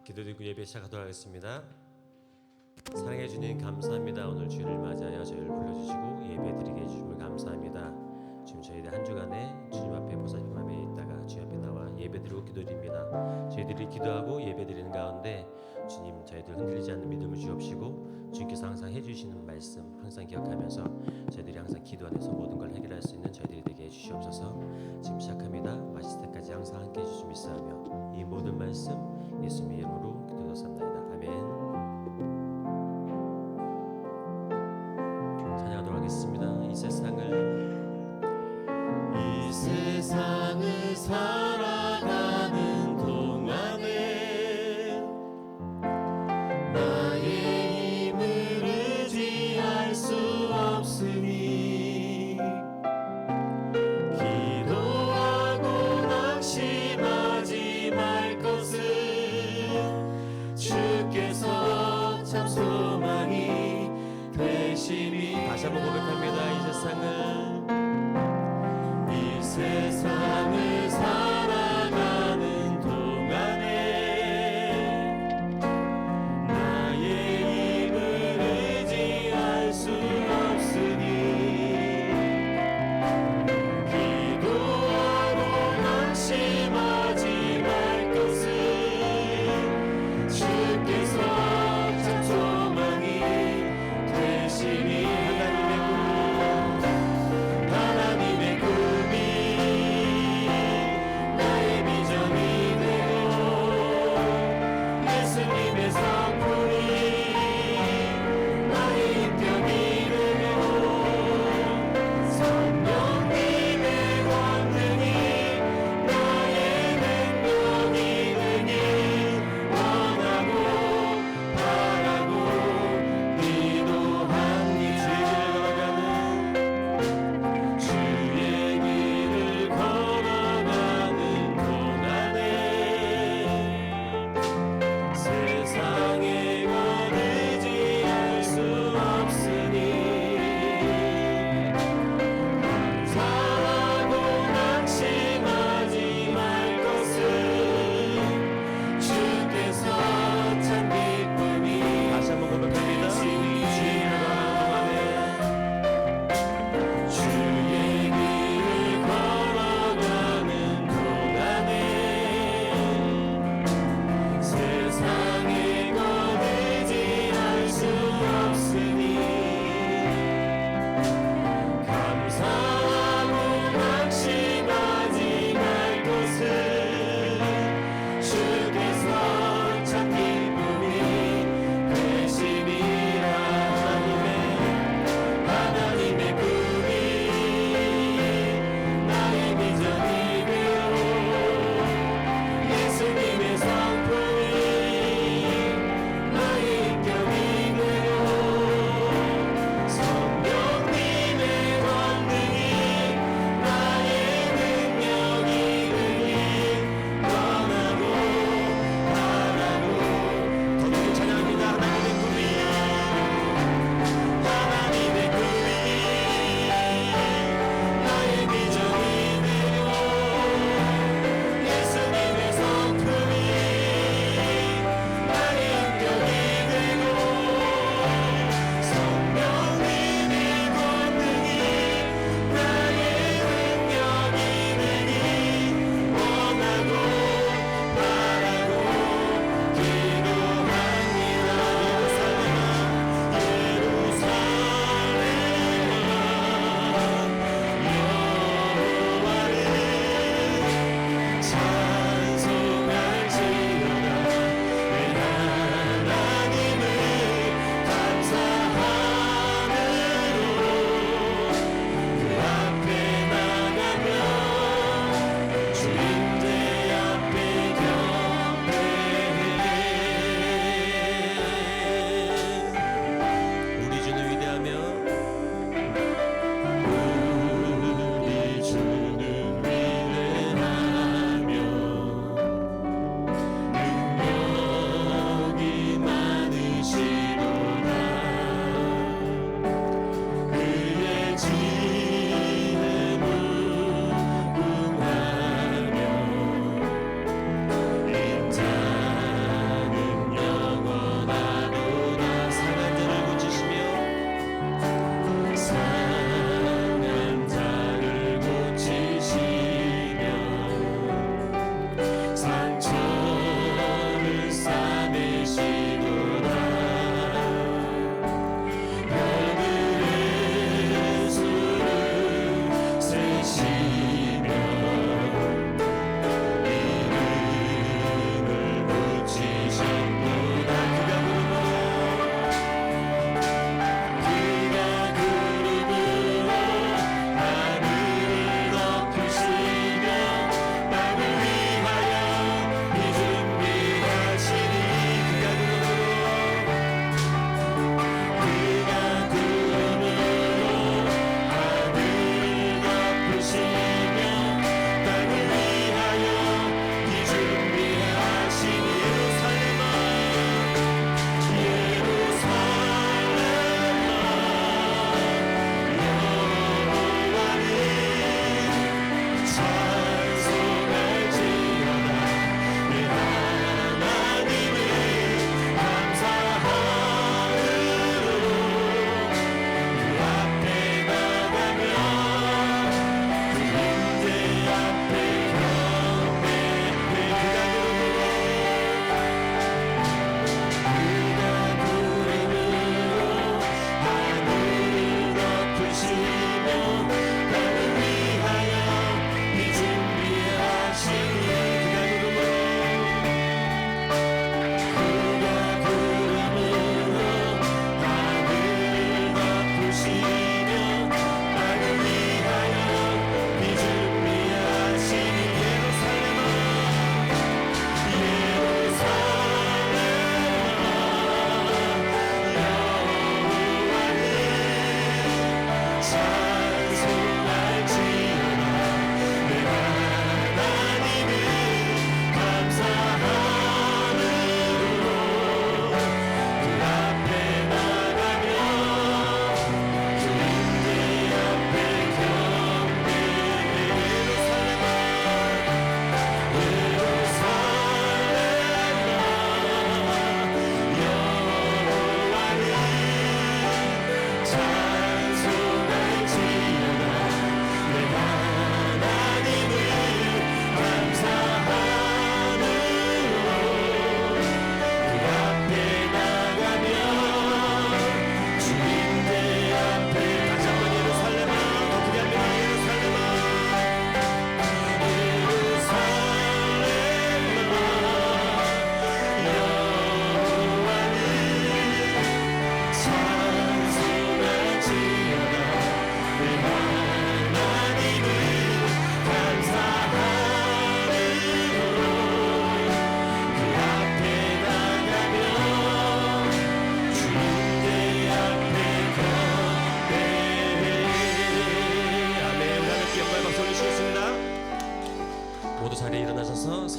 기도드리고 예배 시작하도록 하겠습니다. 사랑해 주님 감사합니다. 오늘 주일을 맞이하여 저희를 불러주시고 예배드리게 해주심을 감사합니다. 지금 저희들 한 주간에 주님 앞에 보살핌 앞에 있다가 주님 앞에 나와 예배드리고 기도드립니다. 저희들이 기도하고 예배드리는 가운데 주님 저희들 흔들리지 않는 믿음을 주옵시고 주님께서 항상 해주시는 말씀 항상 기억하면서 저희들이 항상 기도 안에서 모든 걸 해결할 수 있는 저희들이 되게 해주시옵소서. 지금 시작합니다. 마칠 때까지 항상 함께 해주시 믿사하며 이 모든 말씀 예수님의 이름으로 기도드렸습니다. 아멘. 찬양하도록 하겠습니다. 이 세상을 살아가는 동안에 나의 힘을 의지할 수 없으니 기도하고 낙심하지 말 것을 주께서 참 소망이 되시니. 다시 한번 고백합니다. 이 세상을 살아가는 동안에 나의 힘을 의지할 수 없으니 기도하고 낙심하지 말 것을 주께서 참 소망이 되시니. 하나님의 꿈이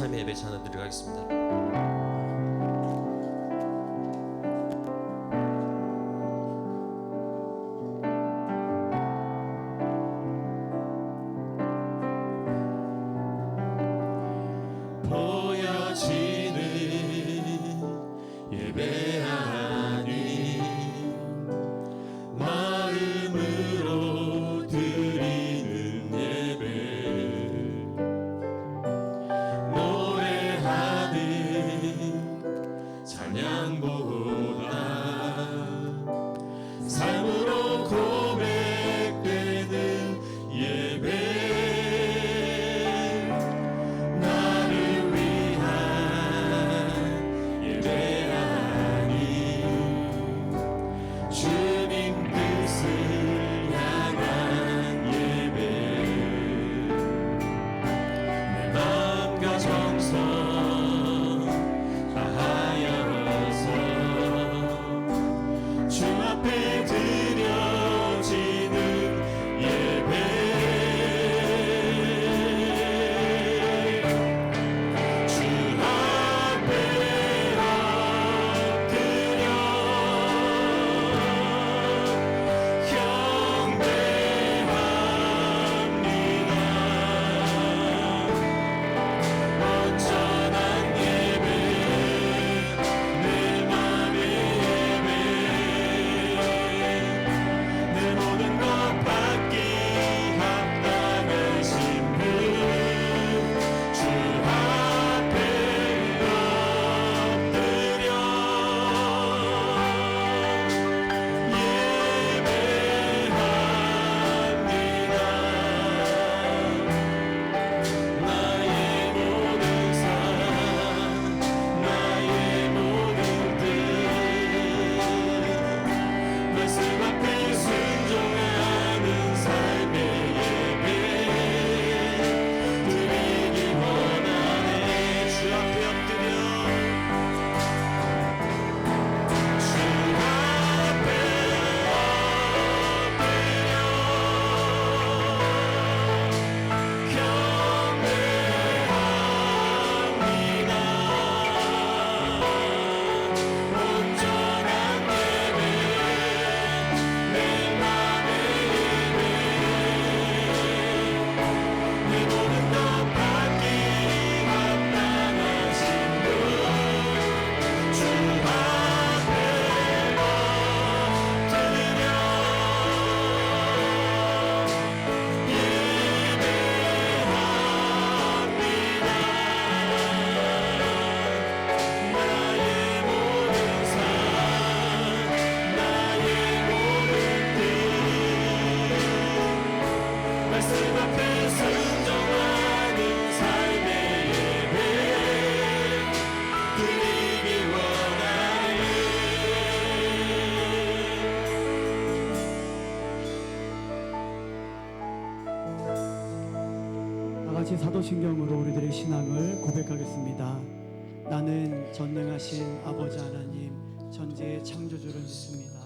참여 예배 찬양 드리도록 하겠습니다. 같이 사도신경으로 우리들의 신앙을 고백하겠습니다. 나는 전능하신 아버지 하나님 전지의 창조주를 믿습니다.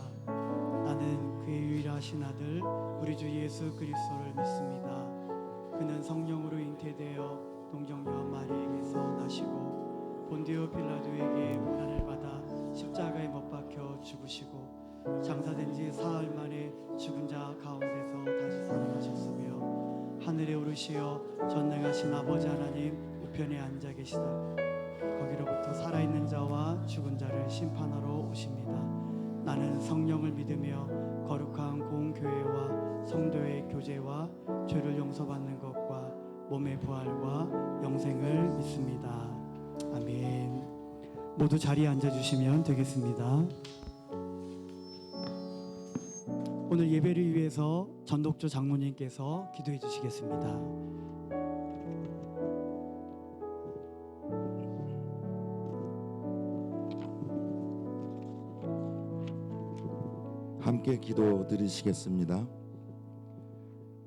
나는 그의 유일하신 아들 우리 주 예수 그리스도를 믿습니다. 그는 성령으로 잉태되어 동정녀 마리에게서 나시고 본디오 빌라도에게 고난을 받아 십자가에 못 박혀 죽으시고 장사된 지 사흘 만에 죽은 자 가운데서 다시 살아나셨으며 하늘에 오르시어 전능하신 아버지 하나님 우편에 앉아 계시다. 거기로부터 살아있는 자와 죽은 자를 심판하러 오십니다. 나는 성령을 믿으며 거룩한 공교회와 성도의 교제와 죄를 용서받는 것과 몸의 부활과 영생을 믿습니다. 아멘. 모두 자리에 앉아주시면 되겠습니다. 오늘 예배를 위해서 전독조 장로님께서 기도해 주시겠습니다. 함께 기도 드리시겠습니다.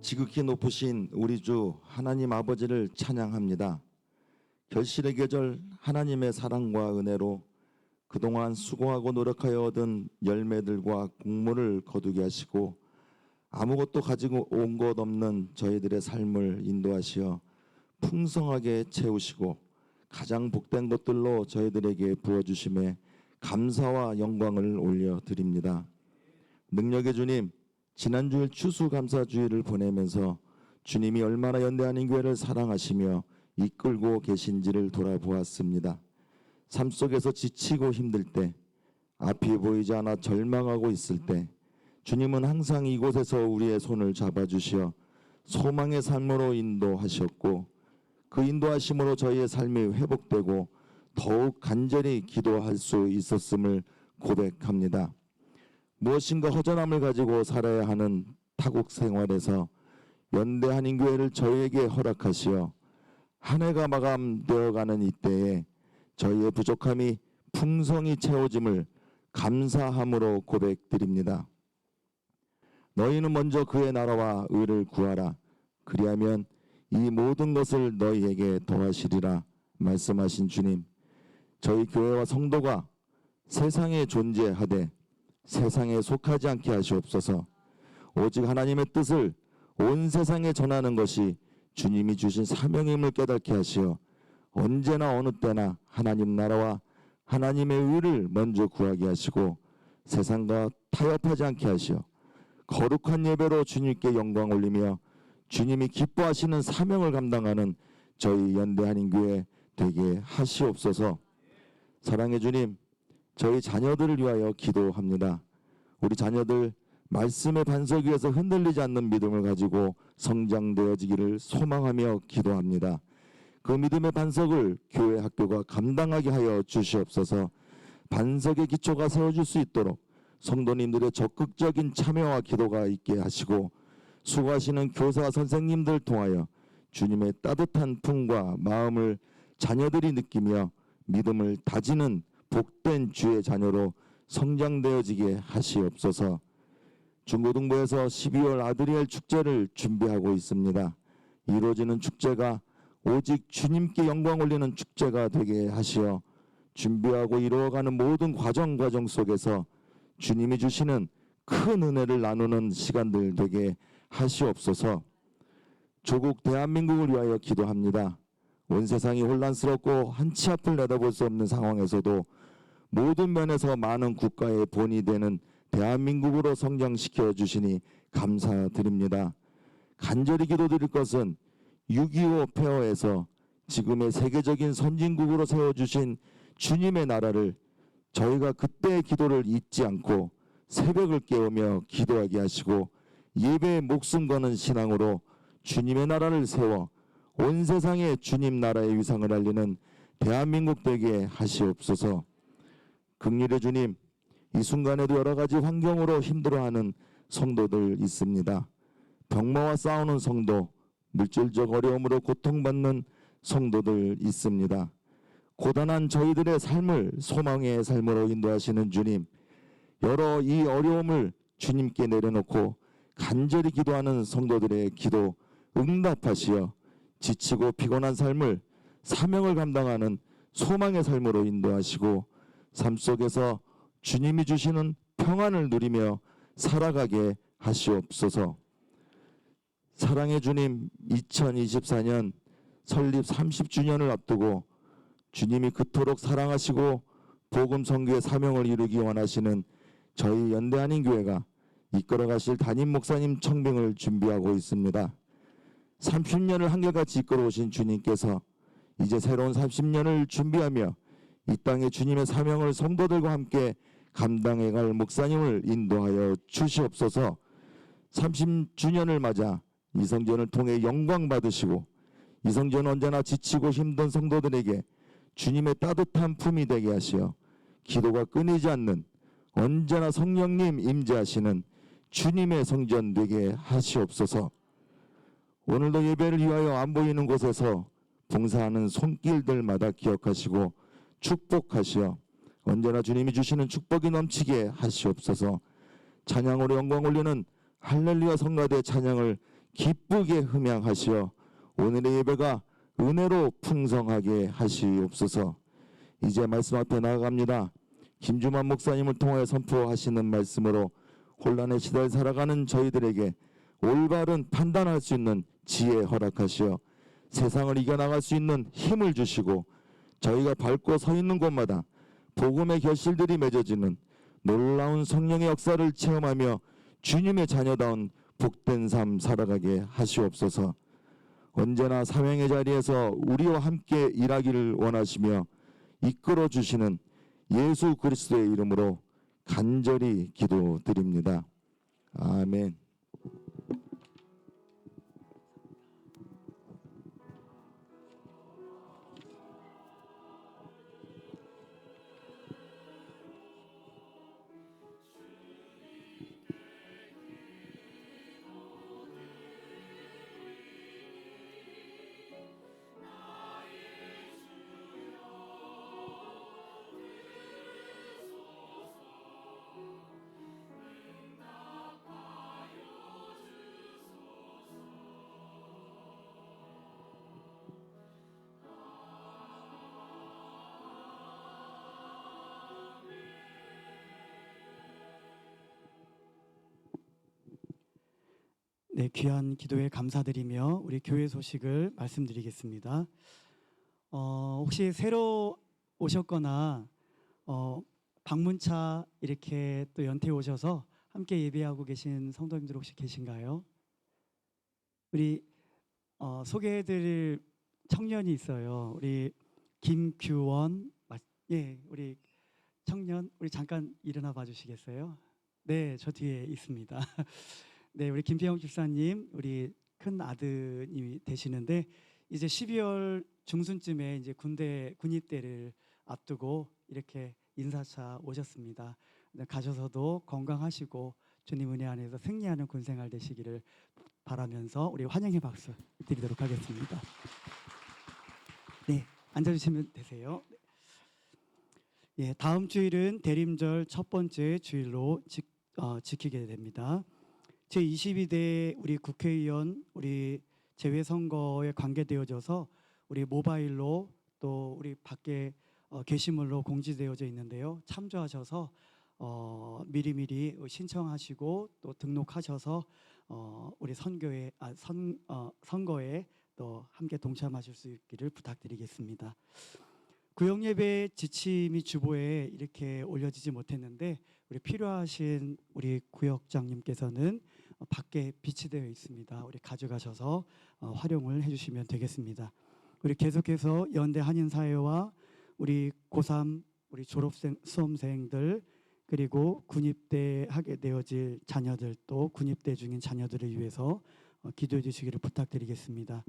지극히 높으신 우리 주 하나님 아버지를 찬양합니다. 결실의 계절 하나님의 사랑과 은혜로 그동안 수고하고 노력하여 얻은 열매들과 국물을 거두게 하시고 아무것도 가지고 온 것 없는 저희들의 삶을 인도하시어 풍성하게 채우시고 가장 복된 것들로 저희들에게 부어주심에 감사와 영광을 올려드립니다. 능력의 주님, 지난주일 추수감사주일을 보내면서 주님이 얼마나 연대한인교회를 사랑하시며 이끌고 계신지를 돌아보았습니다. 삶 속에서 지치고 힘들 때, 앞이 보이지 않아 절망하고 있을 때 주님은 항상 이곳에서 우리의 손을 잡아주시어 소망의 삶으로 인도하셨고, 그 인도하심으로 저희의 삶이 회복되고 더욱 간절히 기도할 수 있었음을 고백합니다. 무엇인가 허전함을 가지고 살아야 하는 타국 생활에서 연대 한인교회를 저희에게 허락하시어 한 해가 마감되어가는 이때에 저희의 부족함이 풍성히 채워짐을 감사함으로 고백드립니다. 너희는 먼저 그의 나라와 의를 구하라. 그리하면 이 모든 것을 너희에게 더하시리라 말씀하신 주님, 저희 교회와 성도가 세상에 존재하되 세상에 속하지 않게 하시옵소서. 오직 하나님의 뜻을 온 세상에 전하는 것이 주님이 주신 사명임을 깨닫게 하시어 언제나 어느 때나 하나님 나라와 하나님의 의를 먼저 구하게 하시고 세상과 타협하지 않게 하시어 거룩한 예배로 주님께 영광 올리며 주님이 기뻐하시는 사명을 감당하는 저희 연대 한인교회 되게 하시옵소서. 사랑의 주님, 저희 자녀들을 위하여 기도합니다. 우리 자녀들 말씀의 반석 위에서 흔들리지 않는 믿음을 가지고 성장되어지기를 소망하며 기도합니다. 그 믿음의 반석을 교회 학교가 감당하게 하여 주시옵소서. 반석의 기초가 세워질 수 있도록 성도님들의 적극적인 참여와 기도가 있게 하시고, 수고하시는 교사 선생님들 통하여 주님의 따뜻한 품과 마음을 자녀들이 느끼며 믿음을 다지는 복된 주의 자녀로 성장되어지게 하시옵소서. 중고등부에서 12월 아드리엘 축제를 준비하고 있습니다. 이루어지는 축제가 오직 주님께 영광 올리는 축제가 되게 하시어 준비하고 이루어가는 모든 과정 속에서 주님이 주시는 큰 은혜를 나누는 시간들 되게 하시옵소서. 조국 대한민국을 위하여 기도합니다. 온 세상이 혼란스럽고 한치 앞을 내다볼 수 없는 상황에서도 모든 면에서 많은 국가의 본이 되는 대한민국으로 성장시켜 주시니 감사드립니다. 간절히 기도드릴 것은 6.25 폐허에서 지금의 세계적인 선진국으로 세워주신 주님의 나라를 저희가 그때의 기도를 잊지 않고 새벽을 깨우며 기도하게 하시고 예배에 목숨 거는 신앙으로 주님의 나라를 세워 온 세상에 주님 나라의 위상을 알리는 대한민국 되게 하시옵소서. 긍휼의 주님, 이 순간에도 여러 가지 환경으로 힘들어하는 성도들 있습니다. 병마와 싸우는 성도, 물질적 어려움으로 고통받는 성도들 있습니다. 고단한 저희들의 삶을 소망의 삶으로 인도하시는 주님, 여러 이 어려움을 주님께 내려놓고 간절히 기도하는 성도들의 기도 응답하시어 지치고 피곤한 삶을 사명을 감당하는 소망의 삶으로 인도하시고 삶 속에서 주님이 주시는 평안을 누리며 살아가게 하시옵소서. 사랑의 주님, 2024년 설립 30주년을 앞두고 주님이 그토록 사랑하시고 복음 선교의 사명을 이루기 원하시는 저희 연대 한인교회가 이끌어가실 담임 목사님 청빙을 준비하고 있습니다. 30년을 한결같이 이끌어오신 주님께서 이제 새로운 30년을 준비하며 이 땅에 주님의 사명을 성도들과 함께 감당해갈 목사님을 인도하여 주시옵소서. 30주년을 맞아 이성전을 통해 영광 받으시고 이성전 언제나 지치고 힘든 성도들에게 주님의 따뜻한 품이 되게 하시어 기도가 끊이지 않는 언제나 성령님 임재하시는 주님의 성전 되게 하시옵소서. 오늘도 예배를 위하여 안 보이는 곳에서 봉사하는 손길들마다 기억하시고 축복하시어 언제나 주님이 주시는 축복이 넘치게 하시옵소서. 찬양으로 영광 올리는 할렐루야 성가대 찬양을 기쁘게 흠양하시어 오늘의 예배가 은혜로 풍성하게 하시옵소서. 이제 말씀 앞에 나아갑니다. 김주만 목사님을 통하여 선포하시는 말씀으로 혼란의 시대를 살아가는 저희들에게 올바른 판단할 수 있는 지혜 허락하시어 세상을 이겨나갈 수 있는 힘을 주시고 저희가 밟고 서 있는 곳마다 복음의 결실들이 맺어지는 놀라운 성령의 역사를 체험하며 주님의 자녀다운 복된 삶 살아가게 하시옵소서. 언제나 사명의 자리에서 우리와 함께 일하기를 원하시며 이끌어 주시는 예수 그리스도의 이름으로 간절히 기도드립니다. 아멘. 네, 귀한 기도에 감사드리며 우리 교회 소식을 말씀드리겠습니다. 혹시 새로 오셨거나 방문차 이렇게 또 연태 오셔서 함께 예배하고 계신 성도님들 혹시 계신가요? 우리 소개해드릴 청년이 있어요. 우리 김규원, 예, 우리 청년, 우리 잠깐 일어나 봐주시겠어요? 네, 저 뒤에 있습니다. 네, 우리 김태형 집사님, 우리 큰 아드님이 되시는데 이제 12월 중순쯤에 이제 군입대를 앞두고 이렇게 인사차 오셨습니다. 가셔서도 건강하시고 주님 은혜 안에서 승리하는 군생활 되시기를 바라면서 우리 환영의 박수 드리도록 하겠습니다. 네, 앉아주시면 되세요. 예, 다음 주일은 대림절 첫 번째 주일로 지키게 됩니다. 제22대 우리 국회의원 우리 재외선거에 관계되어져서 우리 모바일로 또 우리 밖에 게시물로 공지되어져 있는데요. 참조하셔서 미리미리 신청하시고 또 등록하셔서 우리 선거에 또 함께 동참하실 수 있기를 부탁드리겠습니다. 구역예배 지침이 주보에 이렇게 올려지지 못했는데 우리 필요하신 우리 구역장님께서는 밖에 비치되어 있습니다. 우리 가져가셔서 활용을 해주시면 되겠습니다. 우리 계속해서 연대 한인사회와 우리 고3 우리 졸업생 수험생들 그리고 군입대 하게 되어질 자녀들 또 군입대 중인 자녀들을 위해서 기도해 주시기를 부탁드리겠습니다.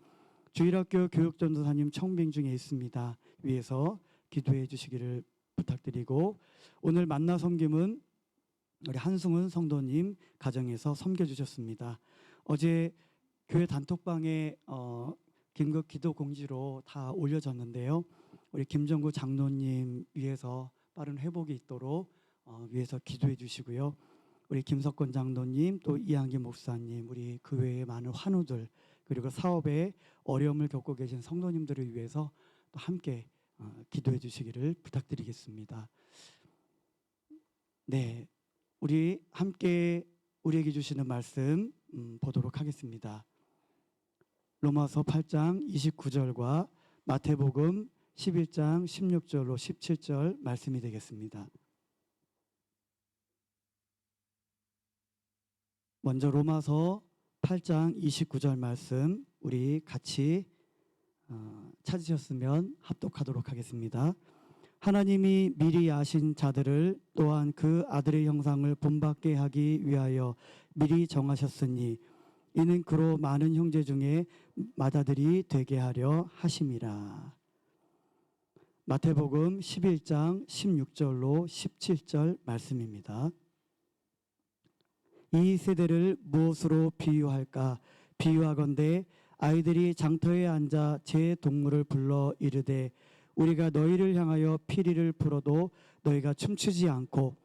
주일학교 교육전도사님 청빙 중에 있습니다. 위해서 기도해 주시기를 부탁드리고 오늘 만나 섬김은 우리 한승훈 성도님 가정에서 섬겨 주셨습니다. 어제 교회 단톡방에 긴급 기도 공지로 다 올려졌는데요. 우리 김정구 장로님 위해서 빠른 회복이 있도록 위해서 기도해 주시고요. 우리 김석권 장로님 또 이한기 목사님 우리 그 외에 많은 환우들 그리고 사업에 어려움을 겪고 계신 성도님들을 위해서 또 함께 기도해 주시기를 부탁드리겠습니다. 네, 우리 함께 우리에게 주시는 말씀 보도록 하겠습니다. 로마서 8장 29절과 마태복음 11장 16절로 17절 말씀이 되겠습니다. 먼저 로마서 8장 29절 말씀 우리 같이 찾으셨으면 합독하도록 하겠습니다. 하나님이 미리 아신 자들을 또한 그 아들의 형상을 본받게 하기 위하여 미리 정하셨으니 이는 그로 많은 형제 중에 맏아들이 되게 하려 하심이라. 마태복음 11장 16절로 17절 말씀입니다. 이 세대를 무엇으로 비유할까? 비유하건대 아이들이 장터에 앉아 제 동물을 불러 이르되 우리가 너희를 향하여 피리를 불어도 너희가 춤추지 않고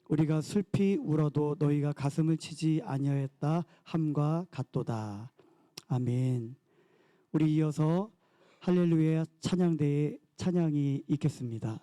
우리가 슬피 울어도 너희가 가슴을 치지 아니하였다 함과 같도다. 아멘. 우리 이어서 할렐루야 찬양대의 찬양이 있겠습니다.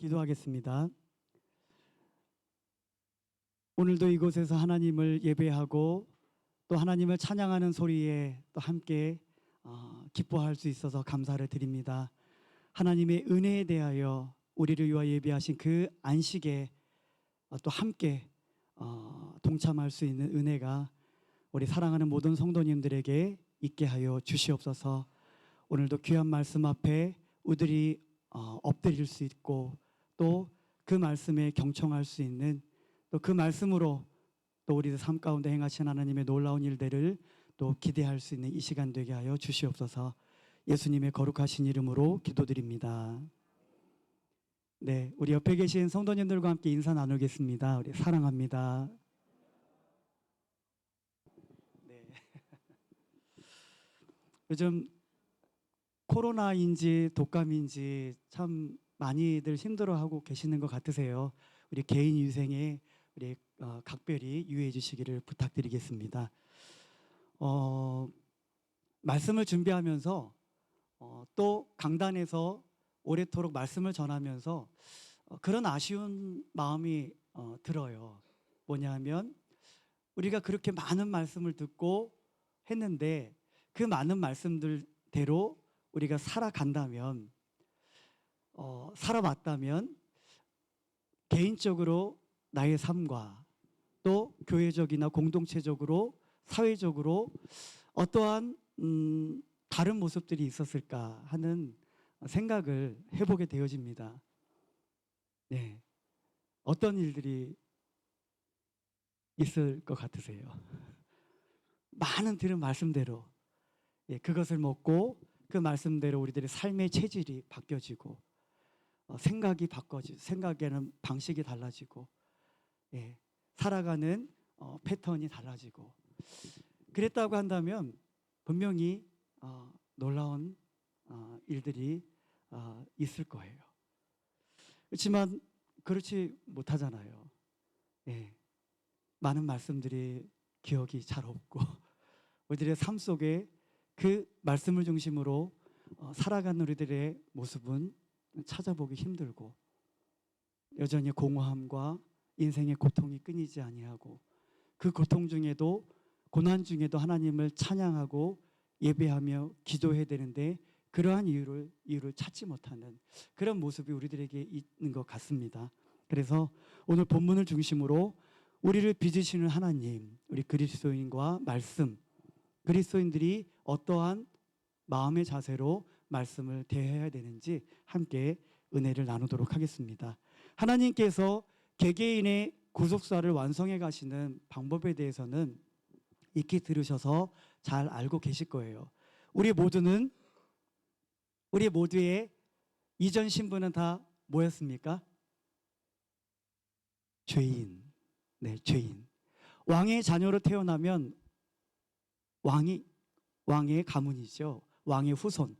기도하겠습니다. 오늘도 이곳에서 하나님을 예배하고 또 하나님을 찬양하는 소리에 또 함께 기뻐할 수 있어서 감사를 드립니다. 하나님의 은혜에 대하여 우리를 위하여 예배하신 그 안식에 또 함께 동참할 수 있는 은혜가 우리 사랑하는 모든 성도님들에게 있게 하여 주시옵소서. 오늘도 귀한 말씀 앞에 우리들이 엎드릴 수 있고 또 그 말씀에 경청할 수 있는 또 그 말씀으로 또 우리의 삶 가운데 행하신 하나님의 놀라운 일들을 또 기대할 수 있는 이 시간 되게 하여 주시옵소서. 예수님의 거룩하신 이름으로 기도드립니다. 네, 우리 옆에 계신 성도님들과 함께 인사 나누겠습니다. 우리 사랑합니다. 네. 요즘 코로나인지 독감인지 참 많이들 힘들어하고 계시는 것 같으세요. 우리 개인 위생에 우리 각별히 유의해 주시기를 부탁드리겠습니다. 말씀을 준비하면서 또 강단에서 오래도록 말씀을 전하면서 그런 아쉬운 마음이 들어요. 뭐냐 하면 우리가 그렇게 많은 말씀을 듣고 했는데 그 많은 말씀들대로 우리가 살아간다면 살아왔다면 개인적으로 나의 삶과 또 교회적이나 공동체적으로 사회적으로 어떠한 다른 모습들이 있었을까 하는 생각을 해보게 되어집니다. 네, 어떤 일들이 있을 것 같으세요? 많은 들은 말씀대로 그것을 먹고 그 말씀대로 우리들의 삶의 체질이 바뀌어지고 생각이 바꿔지고 생각에는 방식이 달라지고 살아가는 패턴이 달라지고 그랬다고 한다면 분명히 놀라운 일들이 있을 거예요. 그렇지만 그렇지 못하잖아요. 많은 말씀들이 기억이 잘 없고 우리들의 삶 속에 그 말씀을 중심으로 살아가는 우리들의 모습은 찾아보기 힘들고 여전히 공허함과 인생의 고통이 끊이지 아니하고 그 고통 중에도 고난 중에도 하나님을 찬양하고 예배하며 기도해야 되는데 그러한 이유를 찾지 못하는 그런 모습이 우리들에게 있는 것 같습니다. 그래서 오늘 본문을 중심으로 우리를 빚으시는 하나님, 우리 그리스도인과 말씀, 그리스도인들이 어떠한 마음의 자세로 말씀을 대해야 되는지 함께 은혜를 나누도록 하겠습니다. 하나님께서 개개인의 구속사를 완성해 가시는 방법에 대해서는 익히 들으셔서 잘 알고 계실 거예요. 우리 모두의 이전 신분은 다 뭐였습니까? 죄인. 네, 죄인. 왕의 자녀로 태어나면 왕의 가문이죠. 왕의 후손.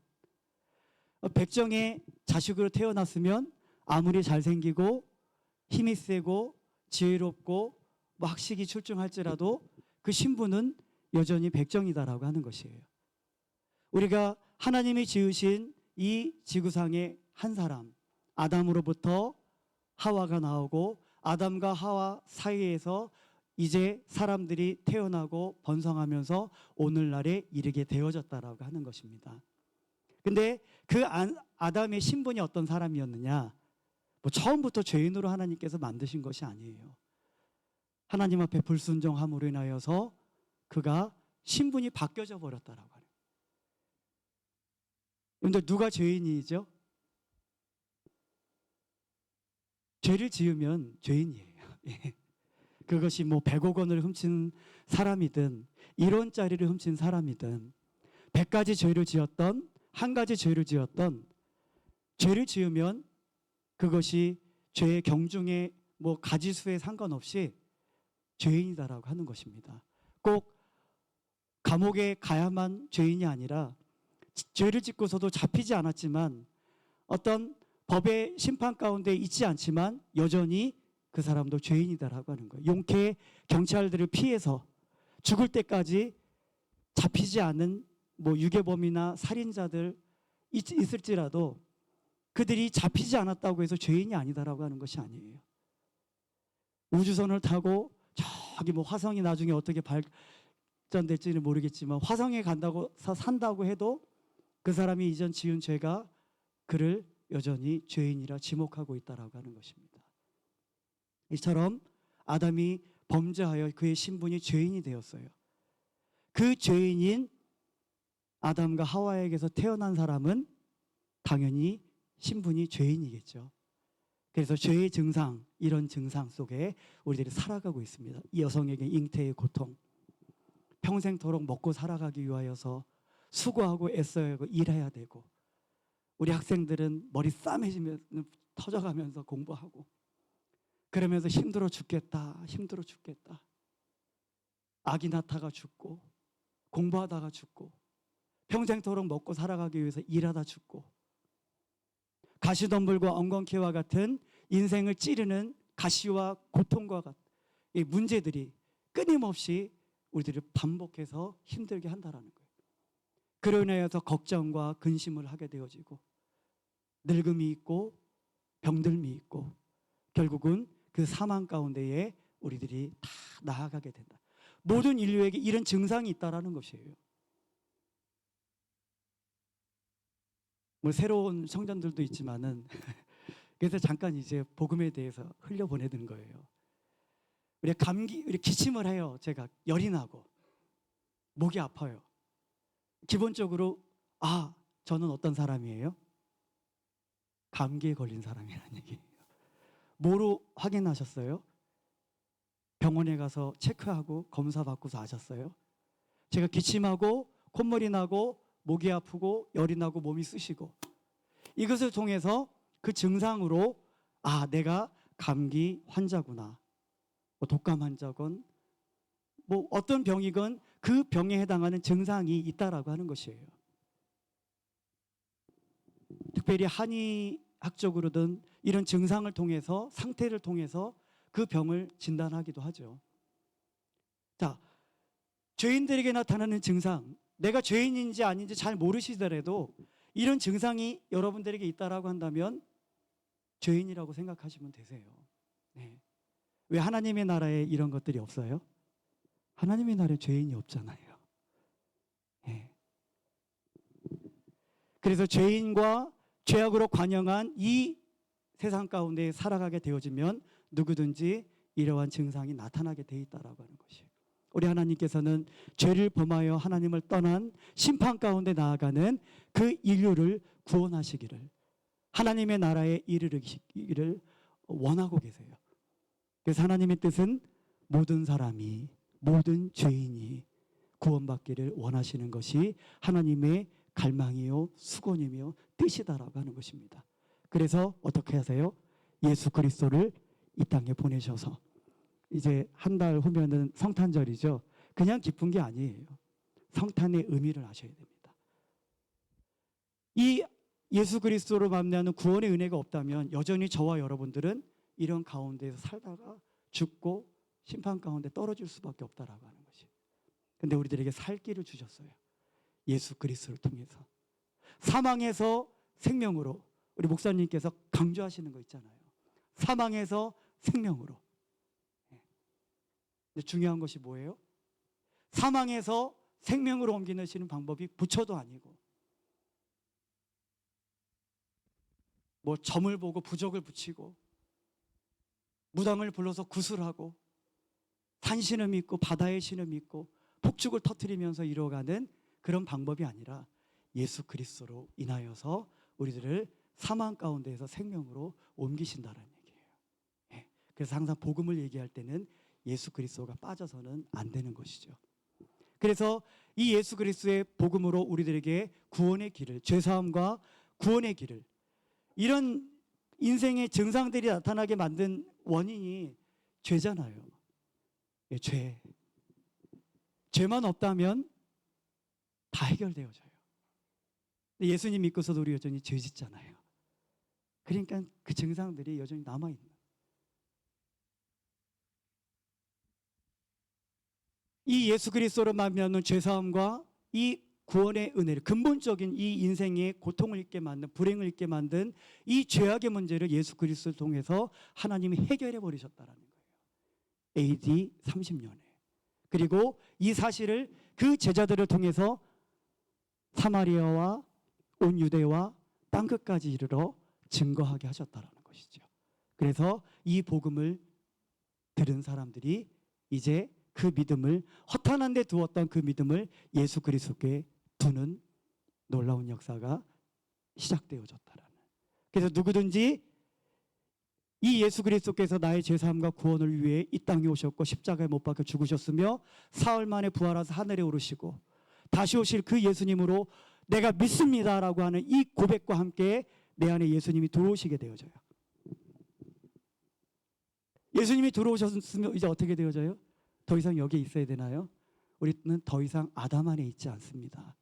백정의 자식으로 태어났으면 아무리 잘생기고 힘이 세고 지혜롭고 학식이 출중할지라도 그 신분은 여전히 백정이다라고 하는 것이에요. 우리가 하나님이 지으신 이 지구상의 한 사람, 아담으로부터 하와가 나오고 아담과 하와 사이에서 이제 사람들이 태어나고 번성하면서 오늘날에 이르게 되어졌다라고 하는 것입니다. 근데 그 아담의 신분이 어떤 사람이었느냐? 처음부터 죄인으로 하나님께서 만드신 것이 아니에요. 하나님 앞에 불순종함으로 인하여서 그가 신분이 바뀌어져 버렸다라고 하는. 그런데 누가 죄인이죠? 죄를 지으면 죄인이에요. 그것이 100억 원을 훔친 사람이든 1원짜리를 훔친 사람이든 100가지 죄를 지었던 한 가지 죄를 지었던 죄를 지으면 그것이 죄의 경중에 가지수에 상관없이 죄인이다라고 하는 것입니다. 꼭 감옥에 가야만 죄인이 아니라 죄를 짓고서도 잡히지 않았지만 어떤 법의 심판 가운데 있지 않지만 여전히 그 사람도 죄인이다라고 하는 거예요. 용케 경찰들을 피해서 죽을 때까지 잡히지 않은 유괴범이나 살인자들 있을지라도 그들이 잡히지 않았다고 해서 죄인이 아니다라고 하는 것이 아니에요. 우주선을 타고 저기 뭐 화성이 나중에 어떻게 발전될지는 모르겠지만 화성에 간다고 산다고 해도 그 사람이 이전 지은 죄가 그를 여전히 죄인이라 지목하고 있다라고 하는 것입니다. 이처럼 아담이 범죄하여 그의 신분이 죄인이 되었어요. 그 죄인인 아담과 하와에게서 태어난 사람은 당연히 신분이 죄인이겠죠. 그래서 죄의 증상, 이런 증상 속에 우리들이 살아가고 있습니다. 이 여성에게 잉태의 고통, 평생토록 먹고 살아가기 위하여서 수고하고 애써야 하고 일해야 되고, 우리 학생들은 머리 싸매지면서 터져가면서 공부하고, 그러면서 힘들어 죽겠다, 힘들어 죽겠다. 아기 낳다가 죽고, 공부하다가 죽고, 평생토록 먹고 살아가기 위해서 일하다 죽고, 가시덤불과 엉겅퀴와 같은 인생을 찌르는 가시와 고통과 같은 이 문제들이 끊임없이 우리들을 반복해서 힘들게 한다라는 거예요. 그로 인하여서 걱정과 근심을 하게 되어지고, 늙음이 있고 병들미 있고, 결국은 그 사망 가운데에 우리들이 다 나아가게 된다. 모든 인류에게 이런 증상이 있다라는 것이에요. 뭐 새로운 성전들도 있지만은 그래서 잠깐 이제 복음에 대해서 흘려보내는 거예요. 우리 기침을 해요. 제가 열이 나고 목이 아파요. 기본적으로 저는 어떤 사람이에요? 감기에 걸린 사람이라는 얘기예요. 뭐로 확인하셨어요? 병원에 가서 체크하고 검사 받고서 아셨어요? 제가 기침하고 콧물이 나고 목이 아프고 열이 나고 몸이 쑤시고, 이것을 통해서 그 증상으로 내가 감기 환자구나, 뭐 독감 환자건 뭐 어떤 병이건 그 병에 해당하는 증상이 있다라고 하는 것이에요. 특별히 한의학적으로든 이런 증상을 통해서, 상태를 통해서 그 병을 진단하기도 하죠. 자, 죄인들에게 나타나는 증상, 내가 죄인인지 아닌지 잘 모르시더라도 이런 증상이 여러분들에게 있다라고 한다면 죄인이라고 생각하시면 되세요. 네. 왜 하나님의 나라에 이런 것들이 없어요? 하나님의 나라에 죄인이 없잖아요. 네. 그래서 죄인과 죄악으로 관영한 이 세상 가운데 살아가게 되어지면 누구든지 이러한 증상이 나타나게 돼 있다라고 하는 것이에요. 우리 하나님께서는 죄를 범하여 하나님을 떠난 심판 가운데 나아가는 그 인류를 구원하시기를, 하나님의 나라에 이르르기를 원하고 계세요. 그래서 하나님의 뜻은 모든 사람이, 모든 죄인이 구원받기를 원하시는 것이 하나님의 갈망이요 수고이며 뜻이다라고 하는 것입니다. 그래서 어떻게 하세요? 예수 그리스도를 이 땅에 보내셔서, 이제 한 달 후면은 성탄절이죠. 그냥 기쁜 게 아니에요. 성탄의 의미를 아셔야 됩니다. 이 예수 그리스도로 만나는 구원의 은혜가 없다면 여전히 저와 여러분들은 이런 가운데에서 살다가 죽고 심판 가운데 떨어질 수밖에 없다라고 하는 것이. 근데 우리들에게 살 길을 주셨어요. 예수 그리스도를 통해서. 사망에서 생명으로, 우리 목사님께서 강조하시는 거 있잖아요. 사망에서 생명으로. 근데 중요한 것이 뭐예요? 사망에서 생명으로 옮기시는 방법이 부처도 아니고, 뭐 점을 보고 부적을 붙이고 무당을 불러서 구슬하고 산신을 믿고 바다의 신을 믿고 폭죽을 터뜨리면서 이루어가는 그런 방법이 아니라 예수 그리스도로 인하여서 우리들을 사망 가운데에서 생명으로 옮기신다는 얘기예요. 그래서 항상 복음을 얘기할 때는 예수 그리스도가 빠져서는 안 되는 것이죠. 그래서 이 예수 그리스도의 복음으로 우리들에게 구원의 길을, 죄사함과 구원의 길을, 이런 인생의 증상들이 나타나게 만든 원인이 죄잖아요. 죄. 죄만 없다면 다 해결되어져요. 예수님 믿고서도 우리 여전히 죄 짓잖아요. 그러니까 그 증상들이 여전히 남아있는. 이 예수 그리스도로 말미암는 죄사함과 이 구원의 은혜를, 근본적인 이 인생의 고통을 있게 만든, 불행을 있게 만든 이 죄악의 문제를 예수 그리스도를 통해서 하나님이 해결해 버리셨다라는 거예요. AD 30년에. 그리고 이 사실을 그 제자들을 통해서 사마리아와 온 유대와 땅끝까지 이르러 증거하게 하셨다라는 것이죠. 그래서 이 복음을 들은 사람들이 이제 그 믿음을, 허탄한 데 두었던 그 믿음을 예수 그리스도께 두는 놀라운 역사가 시작되어졌다라는. 그래서 누구든지 이 예수 그리스도께서 나의 죄사함과 구원을 위해 이 땅에 오셨고 십자가에 못 박혀 죽으셨으며 사흘 만에 부활하사 하늘에 오르시고 다시 오실 그 예수님으로 내가 믿습니다라고 하는 이 고백과 함께 내 안에 예수님이 들어오시게 되어져요. 예수님이 들어오셨으면 이제 어떻게 되어져요? 더 이상 여기에 있어야 되나요? 우리는 더 이상 아담 안에 있지 않습니다.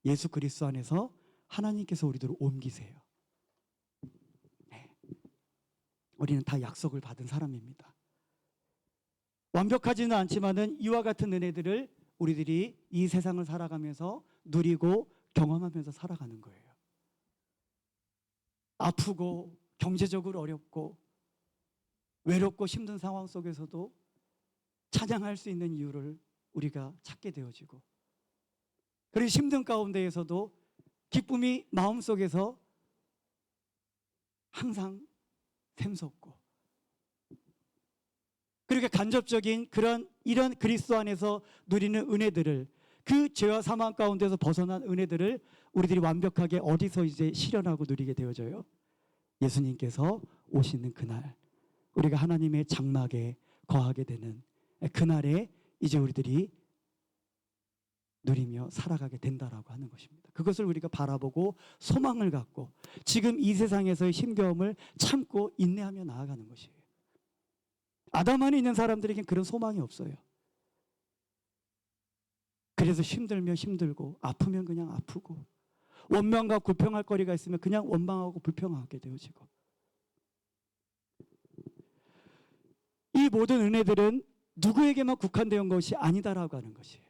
예수 그리스도 안에서 하나님께서 우리들을 옮기세요. 네. 우리는 다 약속을 받은 사람입니다. 완벽하지는 않지만은 이와 같은 은혜들을 우리들이 이 세상을 살아가면서 누리고 경험하면서 살아가는 거예요. 아프고 경제적으로 어렵고 외롭고 힘든 상황 속에서도 찬양할 수 있는 이유를 우리가 찾게 되어지고, 그리고 힘든 가운데에서도 기쁨이 마음속에서 항상 샘솟고, 그렇게 간접적인 이런 그리스도 안에서 누리는 은혜들을, 그 죄와 사망 가운데서 벗어난 은혜들을 우리들이 완벽하게 어디서 이제 실현하고 누리게 되어져요? 예수님께서 오시는 그날, 우리가 하나님의 장막에 거하게 되는 그날에 이제 우리들이 누리며 살아가게 된다라고 하는 것입니다. 그것을 우리가 바라보고 소망을 갖고 지금 이 세상에서의 힘겨움을 참고 인내하며 나아가는 것이에요. 아담 안에 있는 사람들에겐 그런 소망이 없어요. 그래서 힘들면 힘들고 아프면 그냥 아프고 원망과 불평할 거리가 있으면 그냥 원망하고 불평하게 되어지고, 이 모든 은혜들은 누구에게만 국한되어 온 것이 아니다라고 하는 것이에요.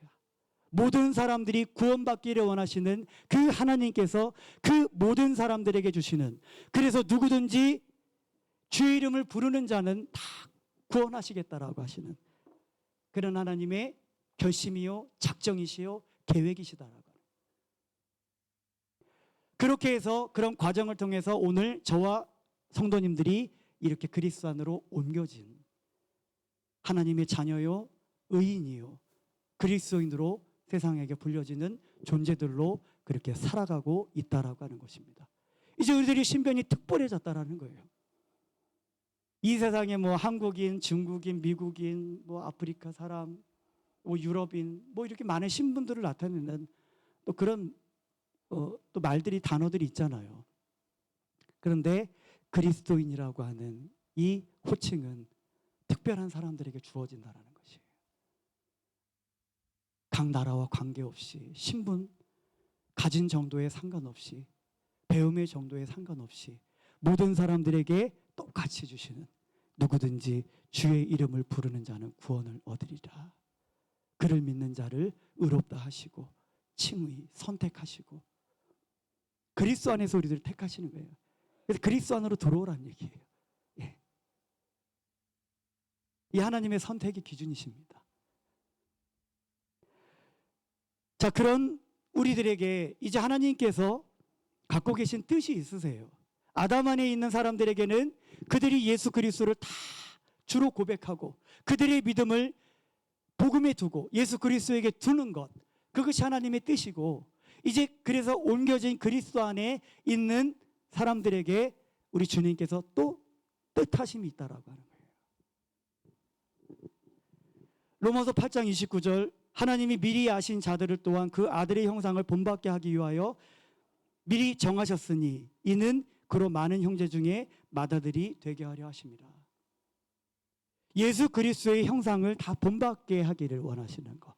모든 사람들이 구원받기를 원하시는 그 하나님께서 그 모든 사람들에게 주시는, 그래서 누구든지 주의 이름을 부르는 자는 다 구원하시겠다라고 하시는 그런 하나님의 결심이요 작정이시요 계획이시다라고 하는. 그렇게 해서 그런 과정을 통해서 오늘 저와 성도님들이 이렇게 그리스도 안으로 옮겨진 하나님의 자녀요 의인이요 그리스도인으로 세상에게 불려지는 존재들로 그렇게 살아가고 있다라고 하는 것입니다. 이제 우리들이 신변이 특별해졌다라는 거예요. 이 세상에 뭐 한국인, 중국인, 미국인, 뭐 아프리카 사람, 뭐 유럽인, 뭐 이렇게 많은 신분들을 나타내는 또 그런 또 말들이, 단어들이 있잖아요. 그런데 그리스도인이라고 하는 이 호칭은 특별한 사람들에게 주어진다라는 것이에요. 각 나라와 관계없이, 신분, 가진 정도에 상관없이, 배움의 정도에 상관없이 모든 사람들에게 똑같이 주시는, 누구든지 주의 이름을 부르는 자는 구원을 얻으리라. 그를 믿는 자를 의롭다 하시고 칭의, 선택하시고 그리스도 안에서 우리들을 택하시는 거예요. 그래서 그리스도 안으로 들어오라는 얘기예요. 예. 이 하나님의 선택이 기준이십니다. 자, 그런 우리들에게 이제 하나님께서 갖고 계신 뜻이 있으세요. 아담 안에 있는 사람들에게는 그들이 예수 그리스도를 다 주로 고백하고 그들의 믿음을 복음에 두고 예수 그리스도에게 두는 것, 그것이 하나님의 뜻이고, 이제 그래서 옮겨진 그리스도 안에 있는 사람들에게 우리 주님께서 또 뜻하심이 있다라고 하는 거예요. 로마서 8장 29절, 하나님이 미리 아신 자들을 또한 그 아들의 형상을 본받게 하기 위하여 미리 정하셨으니 이는 그로 많은 형제 중에 맏아들이 되게 하려 하십니다. 예수 그리스도의 형상을 다 본받게 하기를 원하시는 것.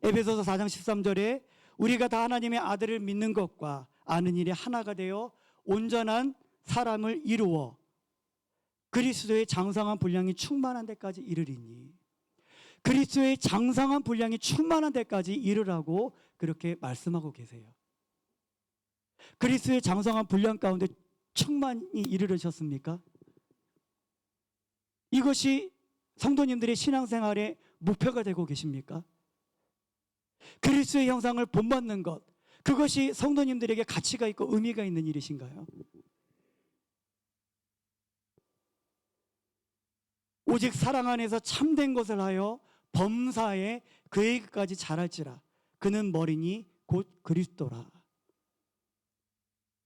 에베소서 4장 13절에 우리가 다 하나님의 아들을 믿는 것과 아는 일에 하나가 되어 온전한 사람을 이루어 그리스도의 장성한 분량이 충만한 데까지 이르리니, 그리스도의 장성한 분량이 충만한 데까지 이르라고 그렇게 말씀하고 계세요. 그리스도의 장성한 분량 가운데 충만히 이르르셨습니까? 이것이 성도님들의 신앙생활의 목표가 되고 계십니까? 그리스도의 형상을 본받는 것, 그것이 성도님들에게 가치가 있고 의미가 있는 일이신가요? 오직 사랑 안에서 참된 것을 하여 범사에 그에게까지 자랄지라. 그는 머리니 곧 그리스도라.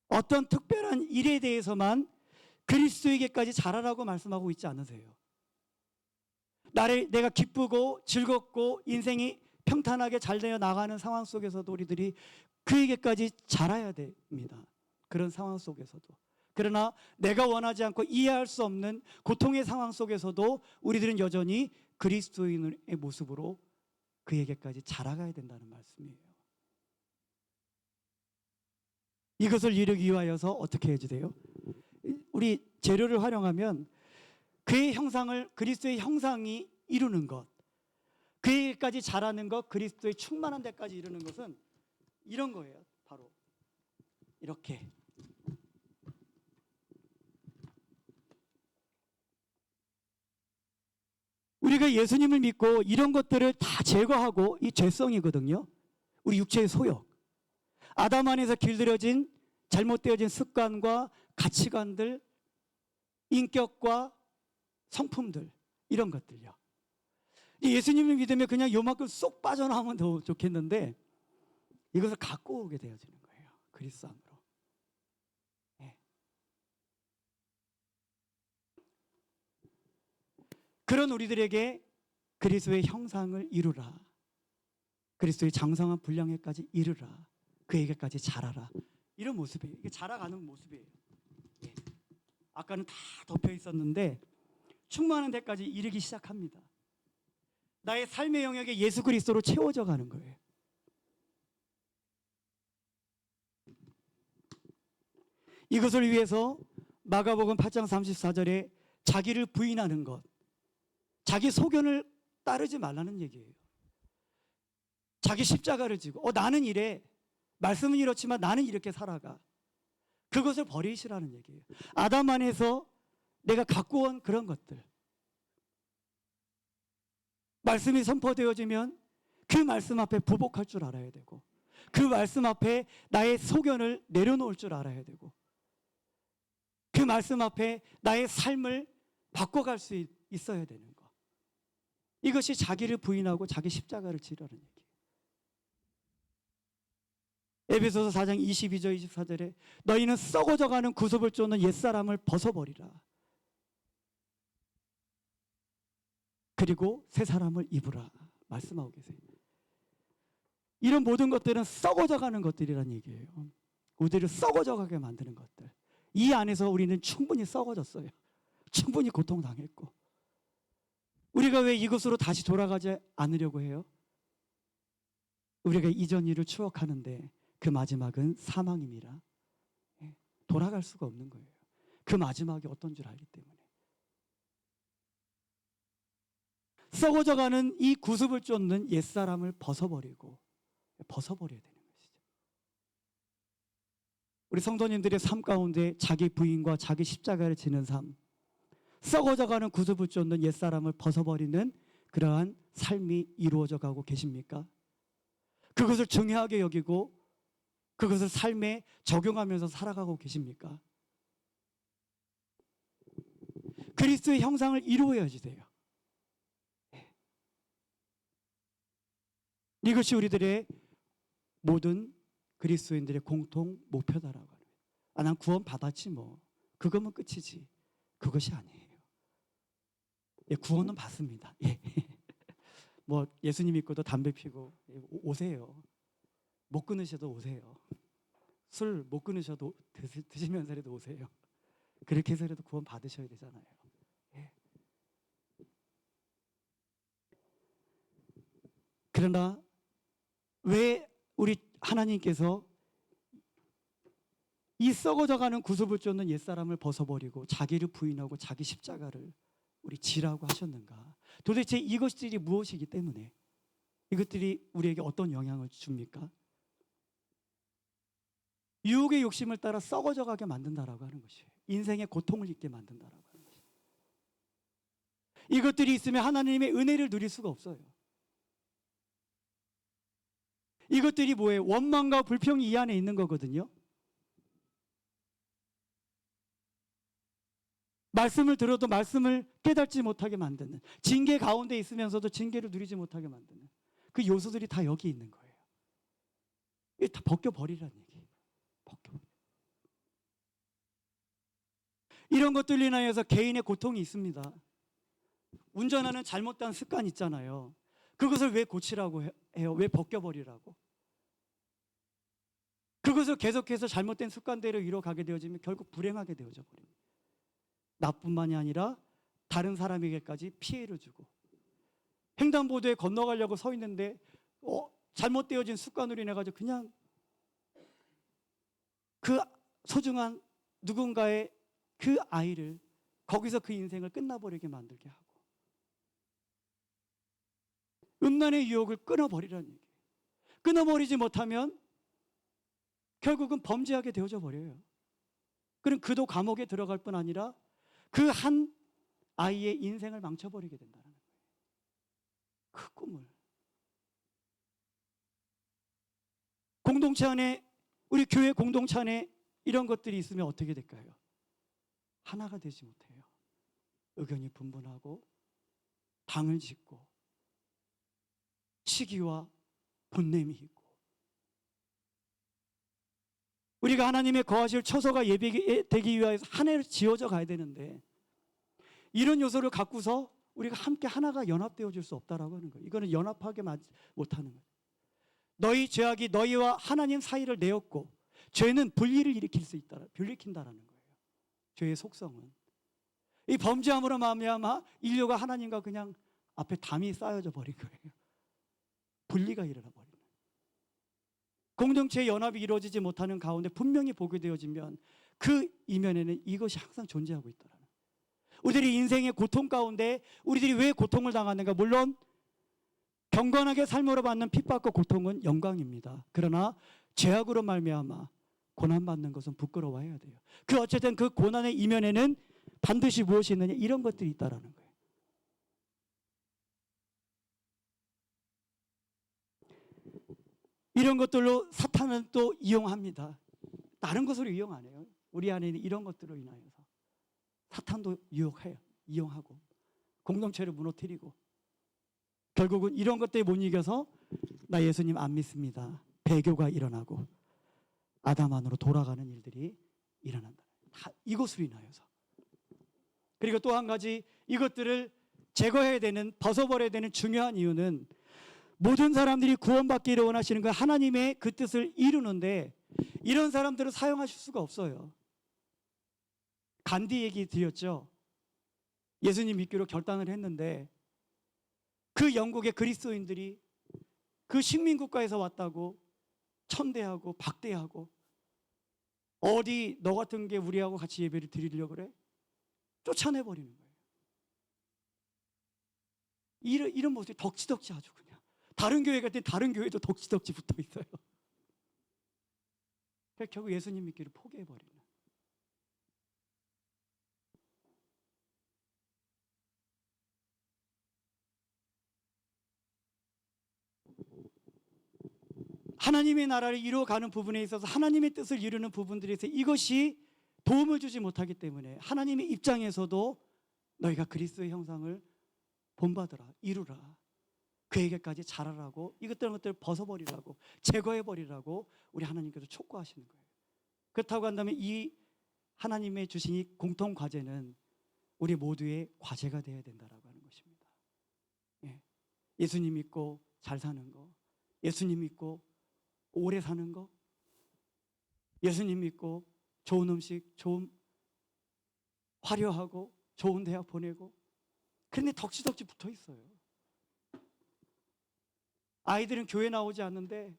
어떤 특별한 일에 대해서만 그리스도에게까지 자라라고 말씀하고 있지 않으세요. 내가 기쁘고 즐겁고 인생이 평탄하게 잘 되어 나가는 상황 속에서도 우리들이 그에게까지 자라야 됩니다. 그런 상황 속에서도. 그러나 내가 원하지 않고 이해할 수 없는 고통의 상황 속에서도 우리들은 여전히 그리스도인의 모습으로 그에게까지 자라가야 된다는 말씀이에요. 이것을 이루기 위하여서 어떻게 해야 돼요? 우리 재료를 활용하면 그의 형상을, 그리스도의 형상이 이루는 것, 그에게까지 자라는 것, 그리스도의 충만한 데까지 이루는 것은 이런 거예요. 바로 이렇게 우리가 예수님을 믿고 이런 것들을 다 제거하고, 이 죄성이거든요. 우리 육체의 소욕, 아담 안에서 길들여진 잘못되어진 습관과 가치관들, 인격과 성품들, 이런 것들요. 예수님을 믿으면 그냥 요만큼 쏙 빠져나오면 더 좋겠는데 이것을 갖고 오게 되어지는 거예요. 그리스도 안으로. 네. 그런 우리들에게 그리스도의 형상을 이루라. 그리스도의 장성한 분량에까지 이르라. 그에게까지 자라라. 이런 모습이에요. 이게 자라가는 모습이에요. 네. 아까는 다 덮여 있었는데 충만한 데까지 이르기 시작합니다. 나의 삶의 영역에 예수 그리스도로 채워져 가는 거예요. 이것을 위해서 마가복음 8장 34절에 자기를 부인하는 것, 자기 소견을 따르지 말라는 얘기예요. 자기 십자가를 지고 나는 이래, 말씀은 이렇지만 나는 이렇게 살아가, 그것을 버리시라는 얘기예요. 아담 안에서 내가 갖고 온 그런 것들, 말씀이 선포되어지면 그 말씀 앞에 부복할 줄 알아야 되고, 그 말씀 앞에 나의 소견을 내려놓을 줄 알아야 되고, 그 말씀 앞에 나의 삶을 바꿔갈 수 있어야 되는 것. 이것이 자기를 부인하고 자기 십자가를 지라는 얘기예요. 에베소서 4장 22절 24절에 너희는 썩어져가는 구습을 쫓는 옛사람을 벗어버리라. 그리고 새 사람을 입으라 말씀하고 계세요. 이런 모든 것들은 썩어져가는 것들이란 얘기예요. 우리를 썩어져가게 만드는 것들. 이 안에서 우리는 충분히 썩어졌어요. 충분히 고통당했고. 우리가 왜 이것으로 다시 돌아가지 않으려고 해요? 우리가 이전 일을 추억하는데 그 마지막은 사망입니다. 돌아갈 수가 없는 거예요. 그 마지막이 어떤 줄 알기 때문에. 썩어져가는 이 구습을 쫓는 옛사람을 벗어버려야 되는 것이죠. 우리 성도님들의 삶 가운데 자기 부인과 자기 십자가를 지는 삶, 썩어져가는 구습을 쫓는 옛사람을 벗어버리는 그러한 삶이 이루어져 가고 계십니까? 그것을 중요하게 여기고 그것을 삶에 적용하면서 살아가고 계십니까? 그리스도의 형상을 이루어야지 돼요. 이것이 우리들의 모든 그리스도인들의 공통 목표다라고 하는 거예요. 난 구원 받았지 뭐, 그거면 끝이지. 그것이 아니에요. 구원은 받습니다. 뭐 예수님 믿고도 담배 피고 오세요. 못 끊으셔도 오세요. 술 못 끊으셔도 드시면서라도 오세요. 그렇게 해서라도 구원 받으셔야 되잖아요. 그러나 왜 우리 하나님께서 이 썩어져가는 구습을 쫓는 옛사람을 벗어버리고 자기를 부인하고 자기 십자가를 우리 지라고 하셨는가? 도대체 이것들이 무엇이기 때문에 이것들이 우리에게 어떤 영향을 줍니까? 유혹의 욕심을 따라 썩어져 가게 만든다라고 하는 것이에요. 인생의 고통을 입게 만든다라고 하는 것이에요. 이것들이 있으면 하나님의 은혜를 누릴 수가 없어요. 이것들이 뭐예요? 원망과 불평이 이 안에 있는 거거든요. 말씀을 들어도 말씀을 깨닫지 못하게 만드는, 징계 가운데 있으면서도 징계를 누리지 못하게 만드는 그 요소들이 다 여기 있는 거예요. 이게 다 벗겨버리라는 얘기예요. 벗겨버려. 이런 것들로 인하여서 개인의 고통이 있습니다. 운전하는 잘못된 습관 있잖아요. 그것을 왜 고치라고 해요? 왜 벗겨버리라고? 그것을 계속해서 잘못된 습관대로 이뤄가게 되어지면 결국 불행하게 되어져 버립니다. 나뿐만이 아니라 다른 사람에게까지 피해를 주고, 횡단보도에 건너가려고 서 있는데 잘못되어진 습관으로 인해 가지고 그냥 그 소중한 누군가의 그 아이를 거기서 그 인생을 끝나버리게 만들게 하고, 음란의 유혹을 끊어버리라는 얘기예요. 끊어버리지 못하면 결국은 범죄하게 되어져 버려요. 그럼 그도 감옥에 들어갈 뿐 아니라 그 한 아이의 인생을 망쳐버리게 된다는 거예요. 그 꿈을. 공동체 안에, 우리 교회 공동체 안에 이런 것들이 있으면 어떻게 될까요? 하나가 되지 못해요. 의견이 분분하고 당을 짓고 시기와 분냄이 있고, 우리가 하나님의 거하실 처소가 예배되기 위하여서 한 해를 지어져 가야 되는데, 이런 요소를 갖고서 우리가 함께 하나가 연합되어 줄 수 없다라고 하는 거예요. 이거는 연합하게 못하는 거예요. 너희 죄악이 너희와 하나님 사이를 내었고, 죄는 분리를 일으킬 수 있다, 불리킨다라는 거예요. 죄의 속성은 이 범죄함으로 말미암아 인류가 하나님과 그냥 앞에 담이 쌓여져 버린 거예요. 분리가 일어나 버리는. 공동체의 연합이 이루어지지 못하는 가운데 분명히 보게 되어지면 그 이면에는 이것이 항상 존재하고 있다라는. 우리들이 인생의 고통 가운데 우리들이 왜 고통을 당하는가? 물론 경건하게 삶으로 받는 핍박과 고통은 영광입니다. 그러나 죄악으로 말미암아 고난받는 것은 부끄러워해야 돼요. 그 어쨌든 그 고난의 이면에는 반드시 무엇이 있느냐? 이런 것들이 있다라는 거예요. 이런 것들로 사탄은 또 이용합니다. 다른 것으로 이용 안 해요. 우리 안에 있는 이런 것들로 인하여서 사탄도 유혹해요. 이용하고 공동체를 무너뜨리고, 결국은 이런 것들에 못 이겨서 나 예수님 안 믿습니다. 배교가 일어나고 아담 안으로 돌아가는 일들이 일어난다. 다 이것으로 인하여서. 그리고 또 한 가지, 이것들을 제거해야 되는, 벗어버려야 되는 중요한 이유는 모든 사람들이 구원받기를 원하시는 그 하나님의 그 뜻을 이루는데 이런 사람들을 사용하실 수가 없어요. 간디 얘기 드렸죠. 예수님 믿기로 결단을 했는데 그 영국의 그리스도인들이 그 식민국가에서 왔다고 천대하고 박대하고, 어디 너 같은 게 우리하고 같이 예배를 드리려고 그래? 쫓아내버리는 거예요. 이런 모습이 덕지덕지 아주 그냥. 다른 교회 같은 다른 교회도 덕지덕지 붙어 있어요. 그래서 결국 예수님 믿기를 포기해버리는. 하나님의 나라를 이루어가는 부분에 있어서 하나님의 뜻을 이루는 부분들에서 이것이 도움을 주지 못하기 때문에 하나님의 입장에서도 너희가 그리스도의 형상을 본받으라, 이루라, 그에게까지 자라라고, 이것들을 벗어버리라고, 제거해버리라고 우리 하나님께서 촉구하시는 거예요. 그렇다고 한다면 이 하나님의 주신 이 공통 과제는 우리 모두의 과제가 되어야 된다라고 하는 것입니다. 예수님 믿고 잘 사는 거, 예수님 믿고 오래 사는 거, 예수님 믿고 좋은 음식, 좋은 화려하고 좋은 대학 보내고, 그런데 덕지덕지 붙어 있어요. 아이들은 교회 나오지 않는데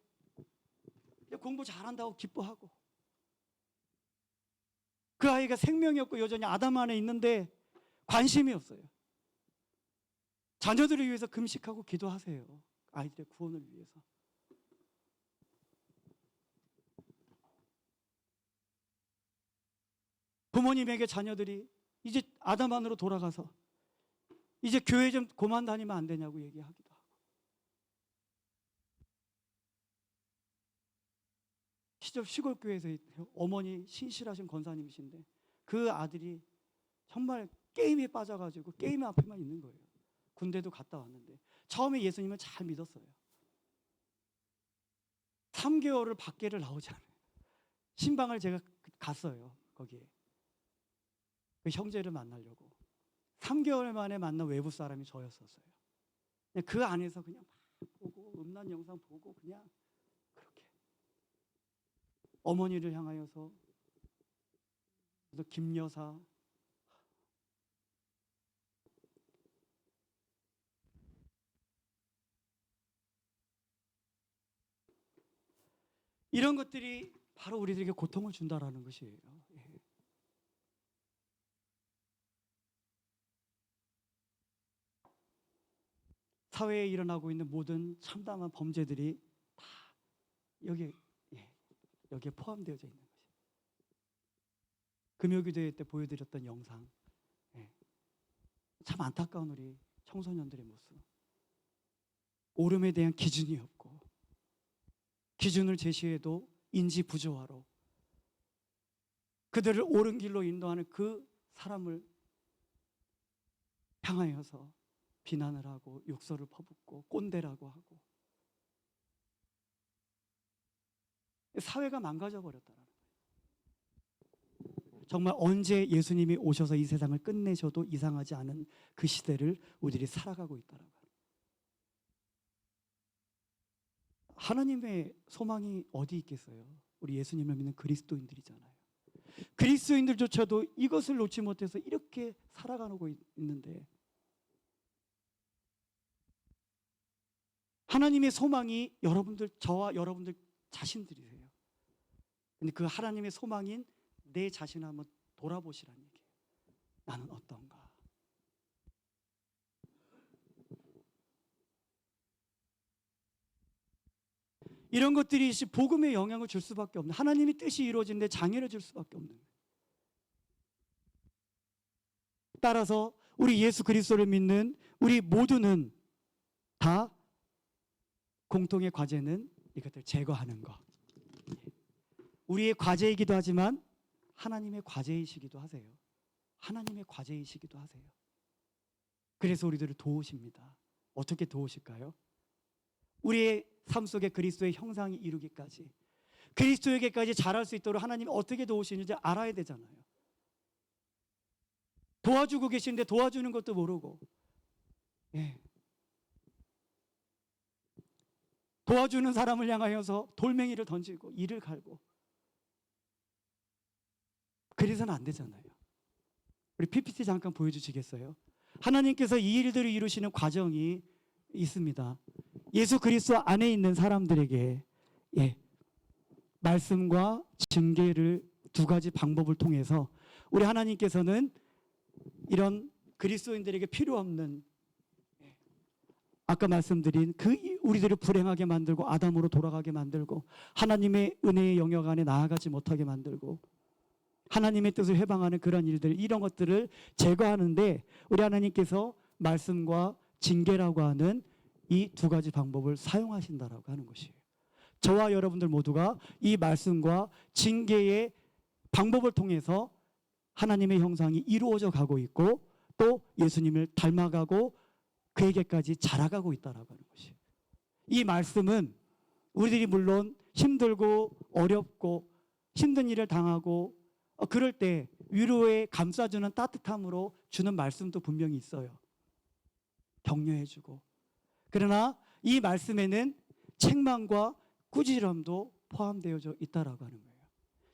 공부 잘한다고 기뻐하고, 그 아이가 생명이 없고 여전히 아담 안에 있는데 관심이 없어요. 자녀들을 위해서 금식하고 기도하세요. 아이들의 구원을 위해서. 부모님에게 자녀들이 이제 아담 안으로 돌아가서 이제 교회 좀 그만 다니면 안 되냐고 얘기하기도 하고, 시골 교회에서 어머니 신실하신 권사님이신데 그 아들이 정말 게임에 빠져가지고 게임 앞에만 있는 거예요. 군대도 갔다 왔는데 처음에 예수님을 잘 믿었어요. 3개월을 밖에를 나오지 않아요. 신방을 제가 갔어요. 거기에 그 형제를 만나려고 3개월 만에 만난 외부 사람이 저였었어요. 그냥 그 안에서 그냥 막 보고 음란 영상 보고 그냥 그렇게 어머니를 향하여서 김 여사 이런 것들이 바로 우리들에게 고통을 준다라는 것이에요. 예. 사회에 일어나고 있는 모든 참담한 범죄들이 다 여기에 포함되어져 있는 것이에요. 금요기도회 때 보여드렸던 영상, 참 안타까운 우리 청소년들의 모습. 옳음에 대한 기준이 없고 기준을 제시해도 인지 부조화로 그들을 옳은 길로 인도하는 그 사람을 향하여서 비난을 하고 욕설을 퍼붓고 꼰대라고 하고 사회가 망가져 버렸다라는 거예요. 정말 언제 예수님이 오셔서 이 세상을 끝내셔도 이상하지 않은 그 시대를 우리들이 살아가고 있다라는 거예요. 하나님의 소망이 어디 있겠어요? 우리 예수님을 믿는 그리스도인들이잖아요. 그리스도인들조차도 이것을 놓지 못해서 이렇게 살아가고 있는데 하나님의 소망이 여러분들, 저와 여러분들 자신들이세요. 근데 그 하나님의 소망인 내 자신을 한번 돌아보시라는 얘기예요. 나는 어떤가? 이런 것들이 복음에 영향을 줄 수밖에 없는, 하나님의 뜻이 이루어지는데 장애를 줄 수밖에 없는 거예요. 따라서 우리 예수 그리스도를 믿는 우리 모두는 다 공통의 과제는 이것들 제거하는 것. 우리의 과제이기도 하지만 하나님의 과제이시기도 하세요. 하나님의 과제이시기도 하세요. 그래서 우리들을 도우십니다. 어떻게 도우실까요? 우리의 삶 속에 그리스도의 형상이 이루기까지, 그리스도에게까지 자랄 수 있도록 하나님이 어떻게 도우시는지 알아야 되잖아요. 도와주고 계시는데 도와주는 것도 모르고, 도와주는 사람을 향하여서 돌멩이를 던지고 이를 갈고, 그래서는 안 되잖아요. 우리 PPT 잠깐 보여주시겠어요? 하나님께서 이 일들을 이루시는 과정이 있습니다. 예수 그리스도 안에 있는 사람들에게 말씀과 징계를 두 가지 방법을 통해서 우리 하나님께서는 이런 그리스도인들에게 필요 없는, 아까 말씀드린 그 우리들을 불행하게 만들고 아담으로 돌아가게 만들고 하나님의 은혜의 영역 안에 나아가지 못하게 만들고 하나님의 뜻을 해방하는 그런 일들, 이런 것들을 제거하는데 우리 하나님께서 말씀과 징계라고 하는 이 두 가지 방법을 사용하신다라고 하는 것이에요. 저와 여러분들 모두가 이 말씀과 징계의 방법을 통해서 하나님의 형상이 이루어져 가고 있고 또 예수님을 닮아가고 그에게까지 자라가고 있다라고 하는 것이에요. 이 말씀은 우리들이 물론 힘들고 어렵고 힘든 일을 당하고 그럴 때 위로에 감싸주는 따뜻함으로 주는 말씀도 분명히 있어요. 격려해주고. 그러나 이 말씀에는 책망과 꾸지람도 포함되어져 있다라고 하는 거예요.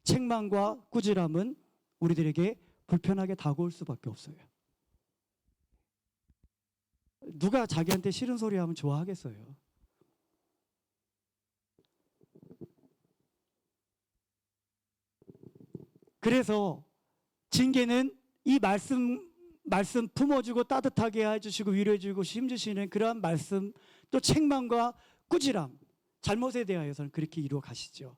책망과 꾸지람은 우리들에게 불편하게 다가올 수밖에 없어요. 누가 자기한테 싫은 소리 하면 좋아하겠어요? 그래서 징계는 이 말씀을 말씀 품어주고 따뜻하게 해주시고 위로해주고 힘주시는 그러한 말씀, 또 책망과 꾸지람, 잘못에 대하여서는 그렇게 이루어 가시죠.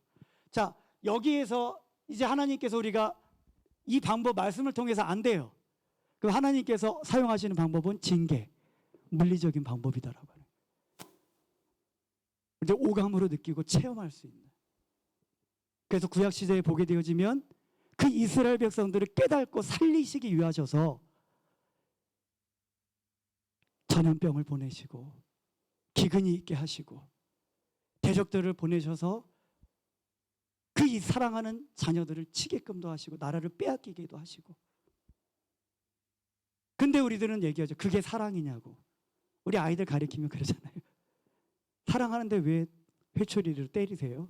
자, 여기에서 이제 하나님께서 우리가 이 방법 말씀을 통해서 안 돼요. 그럼 하나님께서 사용하시는 방법은 징계, 물리적인 방법이다라고 하는. 이제 오감으로 느끼고 체험할 수 있는. 그래서 구약 시대에 보게 되어지면 그 이스라엘 백성들을 깨닫고 살리시기 위하셔서 전염병을 보내시고 기근이 있게 하시고 대적들을 보내셔서 그 이 사랑하는 자녀들을 치게끔도 하시고 나라를 빼앗기기도 하시고. 근데 우리들은 얘기하죠. 그게 사랑이냐고. 우리 아이들 가리키면 그러잖아요. 사랑하는데 왜 회초리를 때리세요?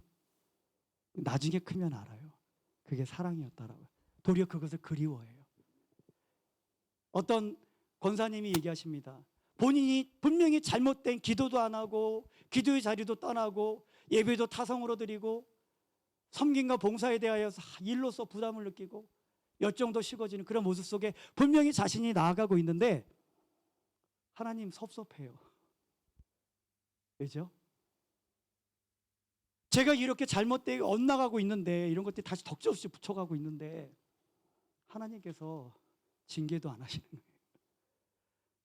나중에 크면 알아요. 그게 사랑이었다라고. 도리어 그것을 그리워해요. 어떤 권사님이 얘기하십니다. 본인이 분명히 잘못된 기도도 안 하고 기도의 자리도 떠나고 예배도 타성으로 드리고 섬김과 봉사에 대하여서 일로서 부담을 느끼고 열정도 식어지는 그런 모습 속에 분명히 자신이 나아가고 있는데 하나님 섭섭해요. 왜죠? 제가 이렇게 잘못되게 엇나가고 있는데 이런 것들이 다시 덕지 없이 붙여가고 있는데 하나님께서 징계도 안 하시는 거예요.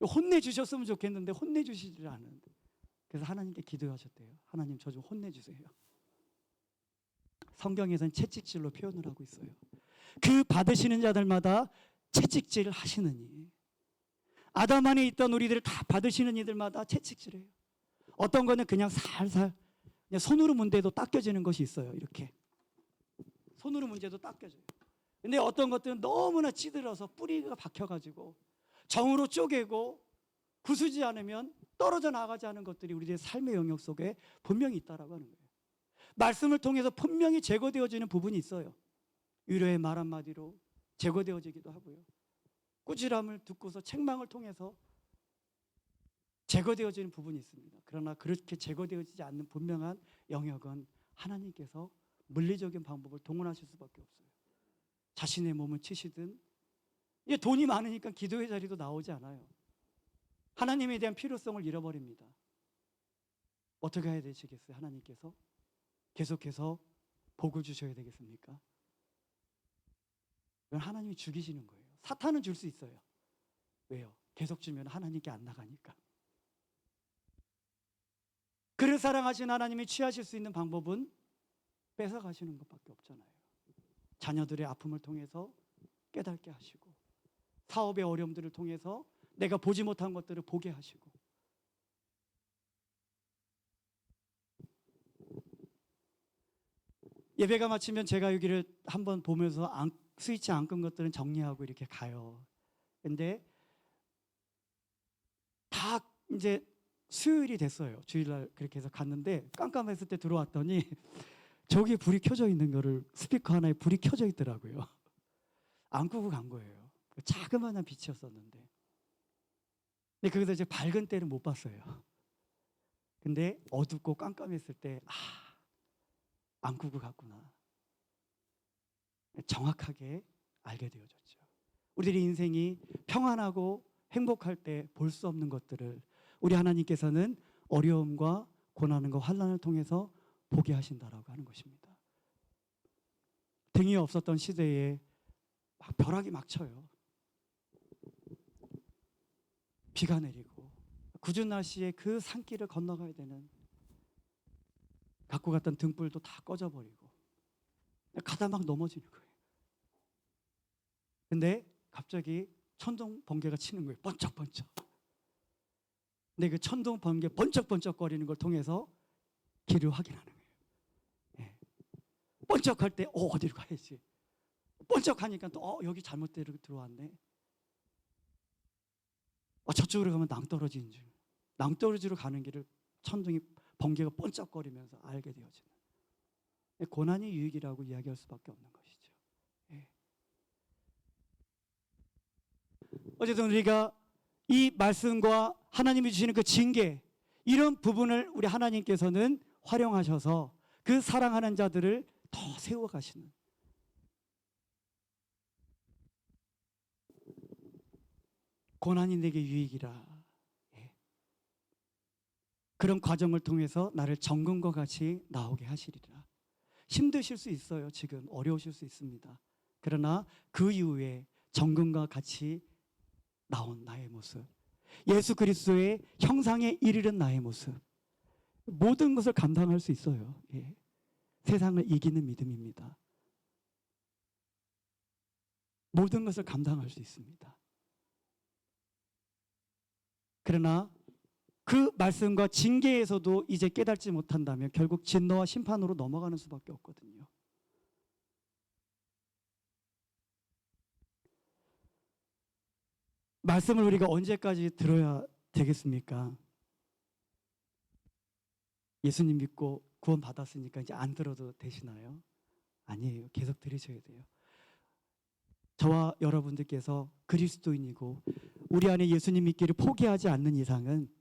혼내주셨으면 좋겠는데 혼내주시질 않는데. 그래서 하나님께 기도하셨대요. 하나님 저 좀 혼내주세요. 성경에서는 채찍질로 표현을 하고 있어요. 그 받으시는 자들마다 채찍질 하시느니. 아담 안에 있던 우리들을 다 받으시는 이들마다 채찍질해요. 어떤 거는 그냥 살살 그냥 손으로 문대도 닦여지는 것이 있어요. 이렇게 손으로 문제도 닦여져요. 근데 어떤 것들은 너무나 찌들어서 뿌리가 박혀가지고 정으로 쪼개고 부수지 않으면 떨어져 나가지 않은 것들이 우리의 삶의 영역 속에 분명히 있다라고 하는 거예요. 말씀을 통해서 분명히 제거되어지는 부분이 있어요. 위로의 말 한마디로 제거되어지기도 하고요. 꾸지람을 듣고서 책망을 통해서 제거되어지는 부분이 있습니다. 그러나 그렇게 제거되어지지 않는 분명한 영역은 하나님께서 물리적인 방법을 동원하실 수밖에 없어요. 자신의 몸을 치시든, 이게 돈이 많으니까 기도의 자리도 나오지 않아요. 하나님에 대한 필요성을 잃어버립니다. 어떻게 해야 되시겠어요? 하나님께서 계속해서 복을 주셔야 되겠습니까? 그건 하나님이 죽이시는 거예요. 사탄은 줄 수 있어요. 왜요? 계속 주면 하나님께 안 나가니까. 그를 사랑하신 하나님이 취하실 수 있는 방법은 뺏어가시는 것밖에 없잖아요. 자녀들의 아픔을 통해서 깨닫게 하시고, 사업의 어려움들을 통해서 내가 보지 못한 것들을 보게 하시고, 예배가 마치면 제가 여기를 한번 보면서 스위치 안 끈 것들은 정리하고 이렇게 가요. 근데 다 이제 수요일이 됐어요. 주일날 그렇게 해서 갔는데 깜깜했을 때 들어왔더니 저기 불이 켜져 있는 거를, 스피커 하나에 불이 켜져 있더라고요. 안 끄고 간 거예요. 자그마한 빛이었었는데. 근데 거기서 이제 밝은 때는 못 봤어요. 근데 어둡고 깜깜했을 때 안 끄고 갔구나. 정확하게 알게 되어졌죠. 우리들의 인생이 평안하고 행복할 때 볼 수 없는 것들을 우리 하나님께서는 어려움과 고난과 환난을 통해서 보게 하신다라고 하는 것입니다. 등이 없었던 시대에 막 벼락이 막 쳐요. 비가 내리고 궂은 날씨에 그 산길을 건너가야 되는, 갖고 갔던 등불도 다 꺼져버리고 가다 막 넘어지는 거예요. 근데 갑자기 천둥 번개가 치는 거예요. 번쩍번쩍. 근데 그 천둥 번개 번쩍번쩍 거리는 걸 통해서 길을 확인하는 거예요. 예. 번쩍할 때 어디로 가야지. 번쩍하니까 또 여기 잘못대로 들어왔네. 저쪽으로 가면 낭떠러지인 줄. 낭떠러지로 가는 길을 천둥이 번개가 번쩍거리면서 알게 되어지는. 고난이 유익이라고 이야기할 수밖에 없는 것이죠. 예. 어쨌든 우리가 이 말씀과 하나님이 주시는 그 징계, 이런 부분을 우리 하나님께서는 활용하셔서 그 사랑하는 자들을 더 세워가시는, 고난이 내게 유익이라. 예. 그런 과정을 통해서 나를 정금과 같이 나오게 하시리라. 힘드실 수 있어요. 지금 어려우실 수 있습니다. 그러나 그 이후에 정금과 같이 나온 나의 모습, 예수 그리스도의 형상에 이르는 나의 모습, 모든 것을 감당할 수 있어요. 예. 세상을 이기는 믿음입니다. 모든 것을 감당할 수 있습니다. 그러나 그 말씀과 징계에서도 이제 깨닫지 못한다면 결국 진노와 심판으로 넘어가는 수밖에 없거든요. 말씀을 우리가 언제까지 들어야 되겠습니까? 예수님 믿고 구원 받았으니까 이제 안 들어도 되시나요? 아니에요. 계속 들으셔야 돼요. 저와 여러분들께서 그리스도인이고 우리 안에 예수님 믿기를 포기하지 않는 이상은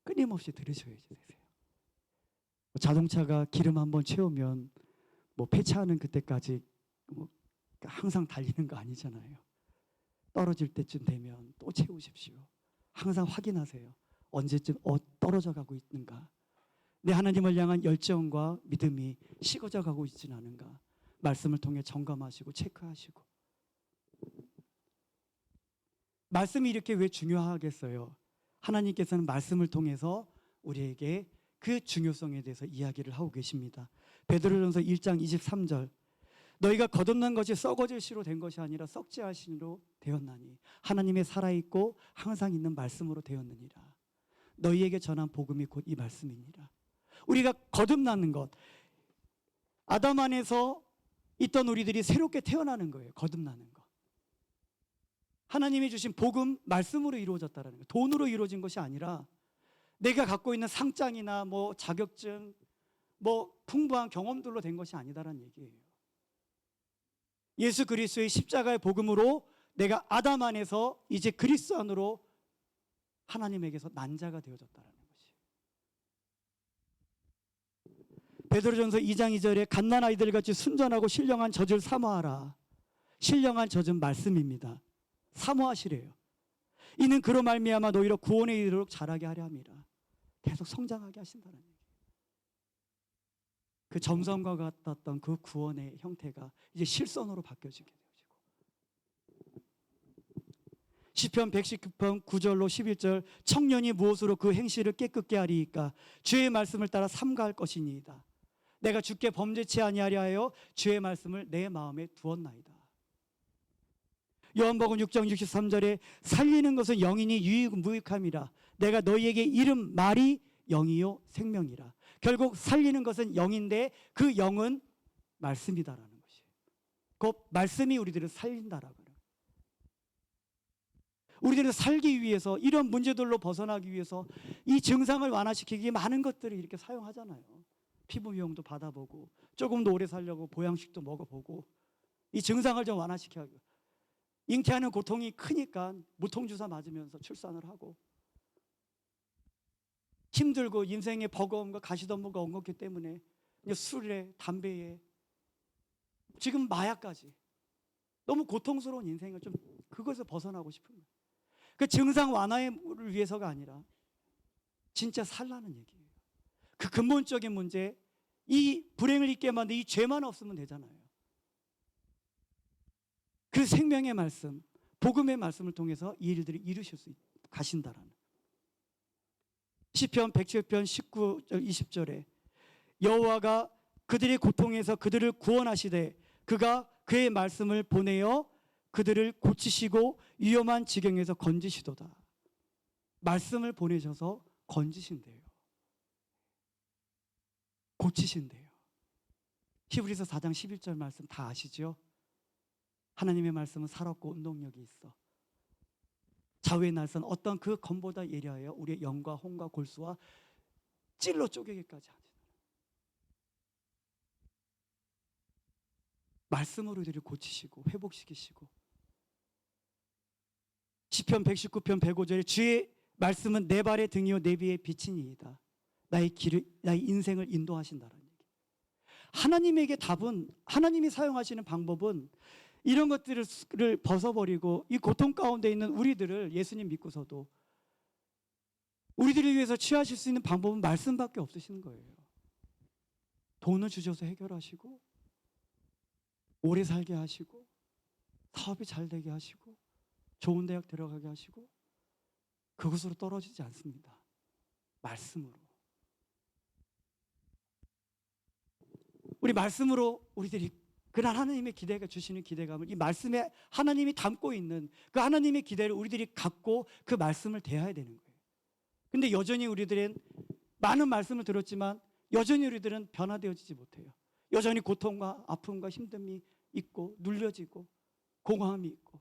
끊임없이 들으셔야 되세요. 자동차가 기름 한번 채우면 뭐 폐차하는 그때까지 뭐 항상 달리는 거 아니잖아요. 떨어질 때쯤 되면 또 채우십시오. 항상 확인하세요. 언제쯤 떨어져 가고 있는가. 내 하나님을 향한 열정과 믿음이 식어져 가고 있지는 않은가. 말씀을 통해 점검하시고 체크하시고. 말씀이 이렇게 왜 중요하겠어요? 하나님께서는 말씀을 통해서 우리에게 그 중요성에 대해서 이야기를 하고 계십니다. 베드로전서 1장 23절, 너희가 거듭난 것이 썩어질 씨로 된 것이 아니라 썩지 않을 씨로 되었나니 하나님의 살아있고 항상 있는 말씀으로 되었느니라. 너희에게 전한 복음이 곧 이 말씀이니라. 우리가 거듭나는 것, 아담 안에서 있던 우리들이 새롭게 태어나는 거예요. 거듭나는 것. 하나님이 주신 복음, 말씀으로 이루어졌다는 거예요. 돈으로 이루어진 것이 아니라 내가 갖고 있는 상장이나 뭐 자격증, 뭐 풍부한 경험들로 된 것이 아니다라는 얘기예요. 예수 그리스도의 십자가의 복음으로 내가 아담 안에서 이제 그리스도 안으로 하나님에게서 난 자가 되어졌다는 것이에요. 베드로전서 2장 2절에 갓난 아이들같이 순전하고 신령한 젖을 사모하라. 신령한 젖은 말씀입니다. 사모하시래요. 이는 그로 말미암아 너희로 구원에 이르도록 자라게 하려 함이라. 계속 성장하게 하신다는 얘기예요. 그 점성과 같았던 그 구원의 형태가 이제 실선으로 바뀌어지게 되어지고. 시편 119편 9절로 11절, 청년이 무엇으로 그 행실을 깨끗게 하리이까? 주의 말씀을 따라 삼가할 것이니이다. 내가 주께 범죄치 아니하려 하여 주의 말씀을 내 마음에 두었나이다. 요한복음 6장 63절에 살리는 것은 영이니 유익무익함이라. 내가 너희에게 이른 말이 영이요 생명이라. 결국 살리는 것은 영인데 그 영은 말씀이다라는 것이에요. 그 말씀이 우리들을 살린다라고. 우리들은 살기 위해서, 이런 문제들로 벗어나기 위해서 이 증상을 완화시키기 위해 많은 것들을 이렇게 사용하잖아요. 피부 미용도 받아보고 조금 더 오래 살려고 보양식도 먹어보고 이 증상을 좀 완화시켜야. 잉태하는 고통이 크니까 무통주사 맞으면서 출산을 하고, 힘들고 인생의 버거움과 가시덤불과 엉겁기 때문에 술에 담배에 지금 마약까지 너무 고통스러운 인생을 좀 그것에서 벗어나고 싶은 거예요. 그 증상 완화를 위해서가 아니라 진짜 살라는 얘기예요. 그 근본적인 문제, 이 불행을 있게 만든 이 죄만 없으면 되잖아요. 그 생명의 말씀, 복음의 말씀을 통해서 이 일들을 이루실 수 가신다라는. 시편 110편 19절 20절에 여호와가 그들의 고통에서 그들을 구원하시되 그가 그의 말씀을 보내어 그들을 고치시고 위험한 지경에서 건지시도다. 말씀을 보내셔서 건지신대요. 고치신대요. 히브리서 4장 11절 말씀 다 아시죠? 하나님의 말씀은 살았고 운동력이 있어. 좌우의 날선 어떤 그 검보다 예리하여 우리의 영과 혼과 골수와 찔러 쪼개기까지 하시는. 말씀으로 우리를 고치시고 회복시키시고. 시편 119편 105절에 주의 말씀은 내 발의 등이요 내 비의 빛이니이다. 나의 인생을 인도하신다는 얘기. 하나님에게 답은, 하나님이 사용하시는 방법은 이런 것들을 벗어버리고 이 고통 가운데 있는 우리들을 예수님 믿고서도 우리들을 위해서 취하실 수 있는 방법은 말씀밖에 없으시는 거예요. 돈을 주셔서 해결하시고 오래 살게 하시고 사업이 잘 되게 하시고 좋은 대학 들어가게 하시고 그것으로 떨어지지 않습니다. 말씀으로. 우리 말씀으로 우리들이 그날 하나님의 기대가 주시는 기대감을 이 말씀에 하나님이 담고 있는 그 하나님의 기대를 우리들이 갖고 그 말씀을 대해야 되는 거예요. 근데 여전히 우리들은 많은 말씀을 들었지만 여전히 우리들은 변화되어지지 못해요. 여전히 고통과 아픔과 힘듦이 있고 눌려지고 공허함이 있고.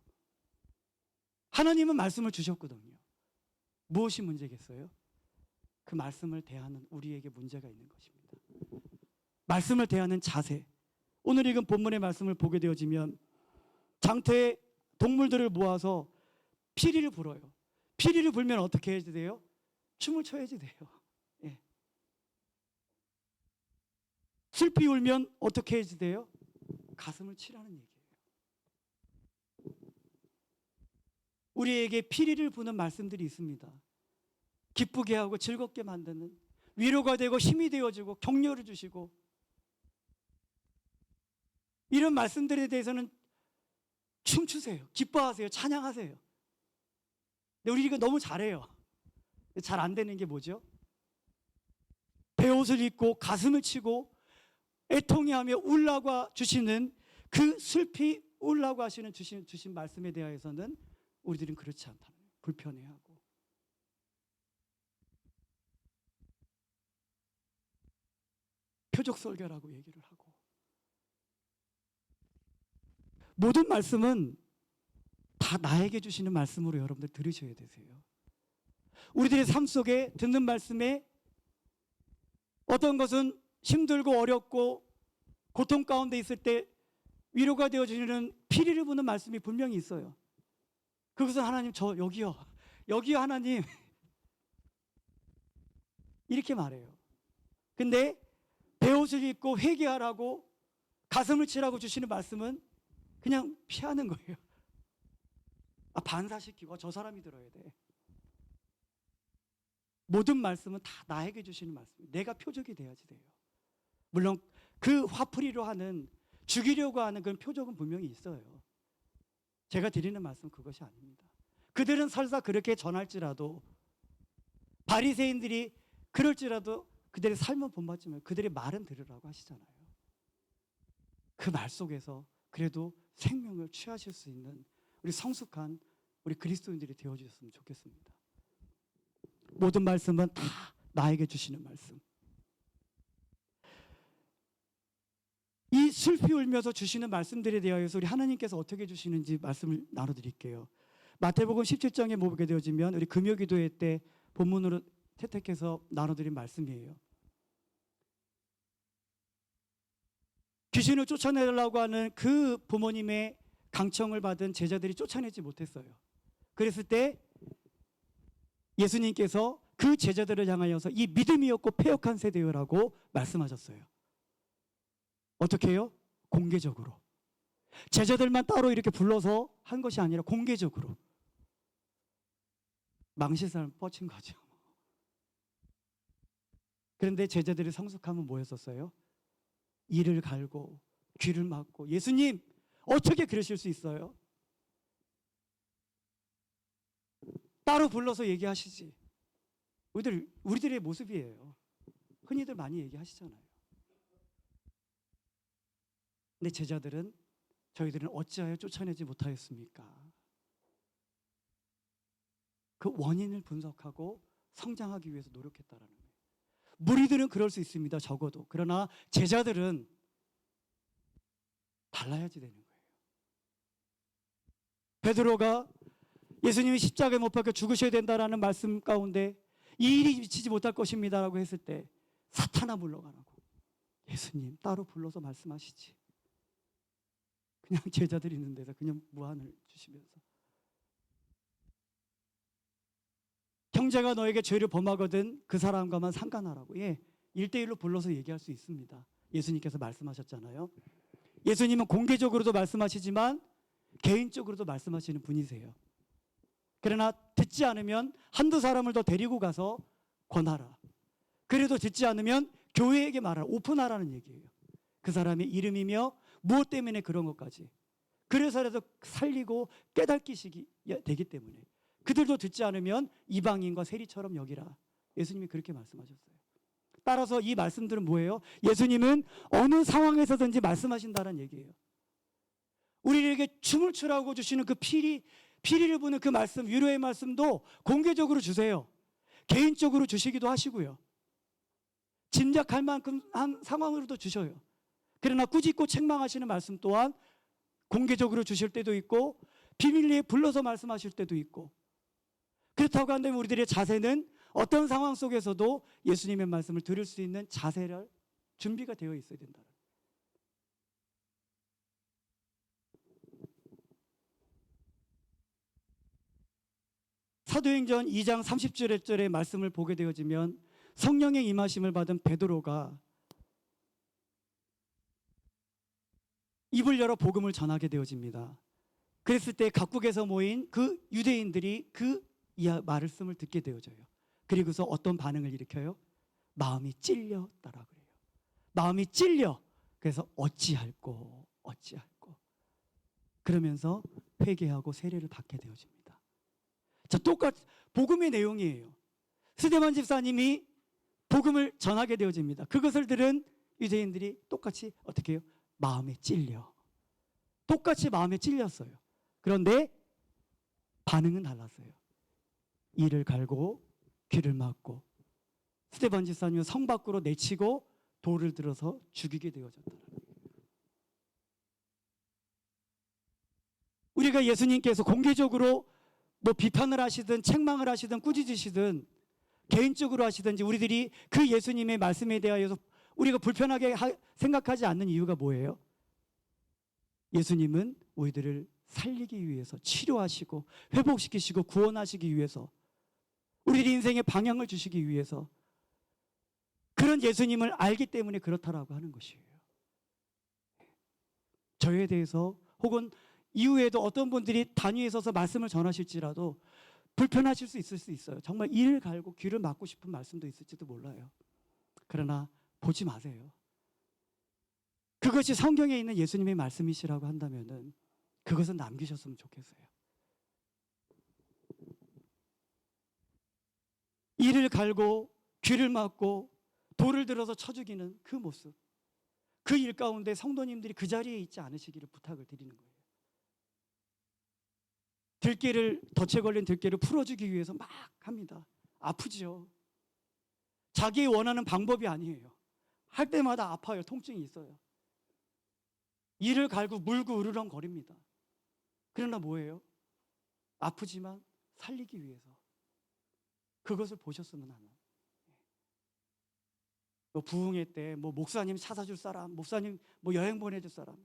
하나님은 말씀을 주셨거든요. 무엇이 문제겠어요? 그 말씀을 대하는 우리에게 문제가 있는 것입니다. 말씀을 대하는 자세. 오늘 읽은 본문의 말씀을 보게 되어지면 장터에 동물들을 모아서 피리를 불어요. 피리를 불면 어떻게 해야지 돼요? 춤을 춰야지 돼요. 예. 슬피 울면 어떻게 해야지 돼요? 가슴을 치라는 얘기예요. 우리에게 피리를 부는 말씀들이 있습니다. 기쁘게 하고 즐겁게 만드는, 위로가 되고 힘이 되어주고 격려를 주시고, 이런 말씀들에 대해서는 춤추세요. 기뻐하세요. 찬양하세요. 근데 우리 이거 너무 잘해요. 잘 안 되는 게 뭐죠? 베옷을 입고 가슴을 치고 애통해하며 울라고 주시는 그 슬피 울라고 하시는 주신 말씀에 대하여서는 우리들은 그렇지 않다는 거예요. 불편해하고 표적 설교라고 얘기를 하고. 모든 말씀은 다 나에게 주시는 말씀으로 여러분들 들으셔야 되세요. 우리들의 삶 속에 듣는 말씀에 어떤 것은 힘들고 어렵고 고통 가운데 있을 때 위로가 되어주시는 피리를 부는 말씀이 분명히 있어요. 그것은 하나님 저 여기요 하나님 이렇게 말해요. 근데 베옷을 입고 회개하라고 가슴을 치라고 주시는 말씀은 그냥 피하는 거예요. 반사시키고 저 사람이 들어야 돼. 모든 말씀은 다 나에게 주시는 말씀. 내가 표적이 돼야지 돼요. 물론 그 화풀이로 하는 죽이려고 하는 그런 표적은 분명히 있어요. 제가 드리는 말씀은 그것이 아닙니다. 그들은 설사 그렇게 전할지라도 바리새인들이 그럴지라도 그들의 삶은 본받지만 그들의 말은 들으라고 하시잖아요. 그 말 속에서 그래도 생명을 취하실 수 있는 우리 성숙한 우리 그리스도인들이 되어주셨으면 좋겠습니다. 모든 말씀은 다 나에게 주시는 말씀. 이 슬피 울면서 주시는 말씀들에 대하여서 우리 하나님께서 어떻게 주시는지 말씀을 나눠드릴게요. 마태복음 17장에 보게 되어지면 우리 금요기도회 때 본문으로 채택해서 나눠드린 말씀이에요. 귀신을 쫓아내려고 하는 그 부모님의 강청을 받은 제자들이 쫓아내지 못했어요. 그랬을 때 예수님께서 그 제자들을 향하여서 이 믿음이 없고 패역한 세대여라고 말씀하셨어요. 어떻게 해요? 공개적으로. 제자들만 따로 이렇게 불러서 한 것이 아니라 공개적으로. 망신살 뻗친 거죠. 그런데 제자들의 성숙함은 뭐였었어요? 이를 갈고 귀를 막고, 예수님 어떻게 그러실 수 있어요? 따로 불러서 얘기하시지. 우리들의 모습이에요. 흔히들 많이 얘기하시잖아요. 근데 제자들은 저희들은 어찌하여 쫓아내지 못하였습니까? 그 원인을 분석하고 성장하기 위해서 노력했다라는 거예요. 무리들은 그럴 수 있습니다. 적어도. 그러나 제자들은 달라야지 되는 거예요. 베드로가 예수님이 십자가에 못 박혀 죽으셔야 된다라는 말씀 가운데 이 일이 미치지 못할 것입니다라고 했을 때 사탄아 물러가라고. 예수님 따로 불러서 말씀하시지. 그냥 제자들이 있는 데서 그냥 무한을 주시면서, 형제가 너에게 죄를 범하거든 그 사람과만 상관하라고. 1대1로 불러서 얘기할 수 있습니다. 예수님께서 말씀하셨잖아요. 예수님은 공개적으로도 말씀하시지만 개인적으로도 말씀하시는 분이세요. 그러나 듣지 않으면 한두 사람을 더 데리고 가서 권하라. 그래도 듣지 않으면 교회에게 말하라. 오픈하라는 얘기예요. 그 사람의 이름이며 무엇 때문에 그런 것까지. 그래서라도 살리고 깨닫기식이 되기 때문에. 그들도 듣지 않으면 이방인과 세리처럼 여기라. 예수님이 그렇게 말씀하셨어요. 따라서 이 말씀들은 뭐예요? 예수님은 어느 상황에서든지 말씀하신다는 얘기예요. 우리에게 춤을 추라고 주시는 그 피리를 부는 그 말씀, 위로의 말씀도 공개적으로 주세요. 개인적으로 주시기도 하시고요. 짐작할 만큼 한 상황으로도 주셔요. 그러나 꾸짖고 책망하시는 말씀 또한 공개적으로 주실 때도 있고 비밀리에 불러서 말씀하실 때도 있고, 그렇다고 한다면 우리들의 자세는 어떤 상황 속에서도 예수님의 말씀을 들을 수 있는 자세를 준비가 되어 있어야 된다. 사도행전 2장 30절의 말씀을 보게 되어지면 성령의 임하심을 받은 베드로가 입을 열어 복음을 전하게 되어집니다. 그랬을 때 각국에서 모인 그 유대인들이 그 말씀을 듣게 되어져요. 그리고서 어떤 반응을 일으켜요? 마음이 찔렸다라고 그래요. 마음이 찔려. 그래서 어찌할꼬 그러면서 회개하고 세례를 받게 되어집니다. 자, 똑같이 복음의 내용이에요. 스데반 집사님이 복음을 전하게 되어집니다. 그것을 들은 유대인들이 똑같이 어떻게 해요? 마음에 찔려. 똑같이 마음에 찔렸어요. 그런데 반응은 달랐어요. 이를 갈고 귀를 막고 스데반 집사님을 성 밖으로 내치고 돌을 들어서 죽이게 되어졌다. 우리가 예수님께서 공개적으로 뭐 비판을 하시든 책망을 하시든 꾸짖으시든 개인적으로 하시든지 우리들이 그 예수님의 말씀에 대하여서 우리가 불편하게 생각하지 않는 이유가 뭐예요? 예수님은 우리들을 살리기 위해서, 치료하시고 회복시키시고 구원하시기 위해서, 우리들 인생의 방향을 주시기 위해서, 그런 예수님을 알기 때문에 그렇다라고 하는 것이에요. 저에 대해서 혹은 이후에도 어떤 분들이 단위에 서서 말씀을 전하실지라도 불편하실 수 있어요. 정말 이를 갈고 귀를 막고 싶은 말씀도 있을지도 몰라요. 그러나 보지 마세요. 그것이 성경에 있는 예수님의 말씀이시라고 한다면은 그것은 남기셨으면 좋겠어요. 이를 갈고 귀를 막고 돌을 들어서 쳐 죽이는 그 모습, 그 일 가운데 성도님들이 그 자리에 있지 않으시기를 부탁을 드리는 거예요. 덫에 걸린 들깨를 풀어주기 위해서 막 합니다. 아프죠. 자기 원하는 방법이 아니에요. 할 때마다 아파요. 통증이 있어요. 이를 갈고 물고 으르렁거립니다. 그러나 뭐예요? 아프지만 살리기 위해서. 그것을 보셨으면 하는. 부흥회 때 목사님 찾아줄 사람, 목사님 여행 보내줄 사람,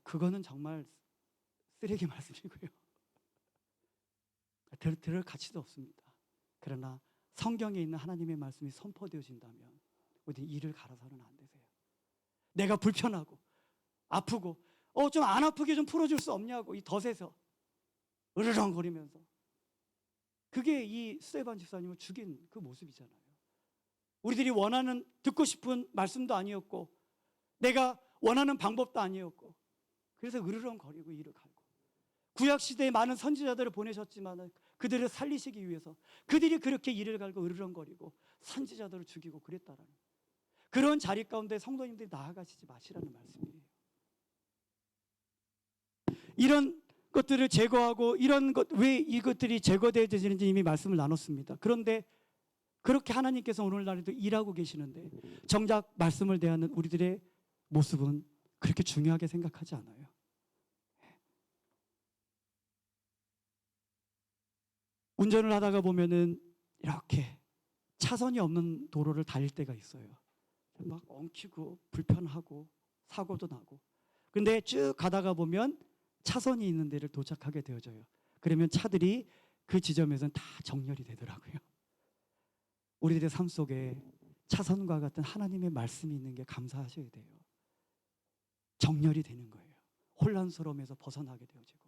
그거는 정말 쓰레기 말씀이고요. 들을 가치도 없습니다. 그러나 성경에 있는 하나님의 말씀이 선포되어진다면 우리 이를 갈아서는 안 되세요. 내가 불편하고 아프고 좀 안 아프게 좀 풀어줄 수 없냐고 이 덫에서 으르렁거리면서, 그게 이 스데반 집사님을 죽인 그 모습이잖아요. 우리들이 원하는 듣고 싶은 말씀도 아니었고 내가 원하는 방법도 아니었고, 그래서 으르렁거리고 이를 갈고, 구약시대에 많은 선지자들을 보내셨지만 그들을 살리시기 위해서 그들이 그렇게 이를 갈고 으르렁거리고 선지자들을 죽이고 그랬다라는, 그런 자리 가운데 성도님들이 나아가시지 마시라는 말씀이에요. 이런 것들을 제거하고 왜 이것들이 제거되어지는지 이미 말씀을 나눴습니다. 그런데 그렇게 하나님께서 오늘날에도 일하고 계시는데 정작 말씀을 대하는 우리들의 모습은 그렇게 중요하게 생각하지 않아요. 운전을 하다가 보면은 이렇게 차선이 없는 도로를 달릴 때가 있어요. 막 엉키고 불편하고 사고도 나고. 근데 쭉 가다가 보면 차선이 있는 데를 도착하게 되어져요. 그러면 차들이 그 지점에서는 다 정렬이 되더라고요. 우리들의 삶 속에 차선과 같은 하나님의 말씀이 있는 게 감사하셔야 돼요. 정렬이 되는 거예요. 혼란스러움에서 벗어나게 되어지고,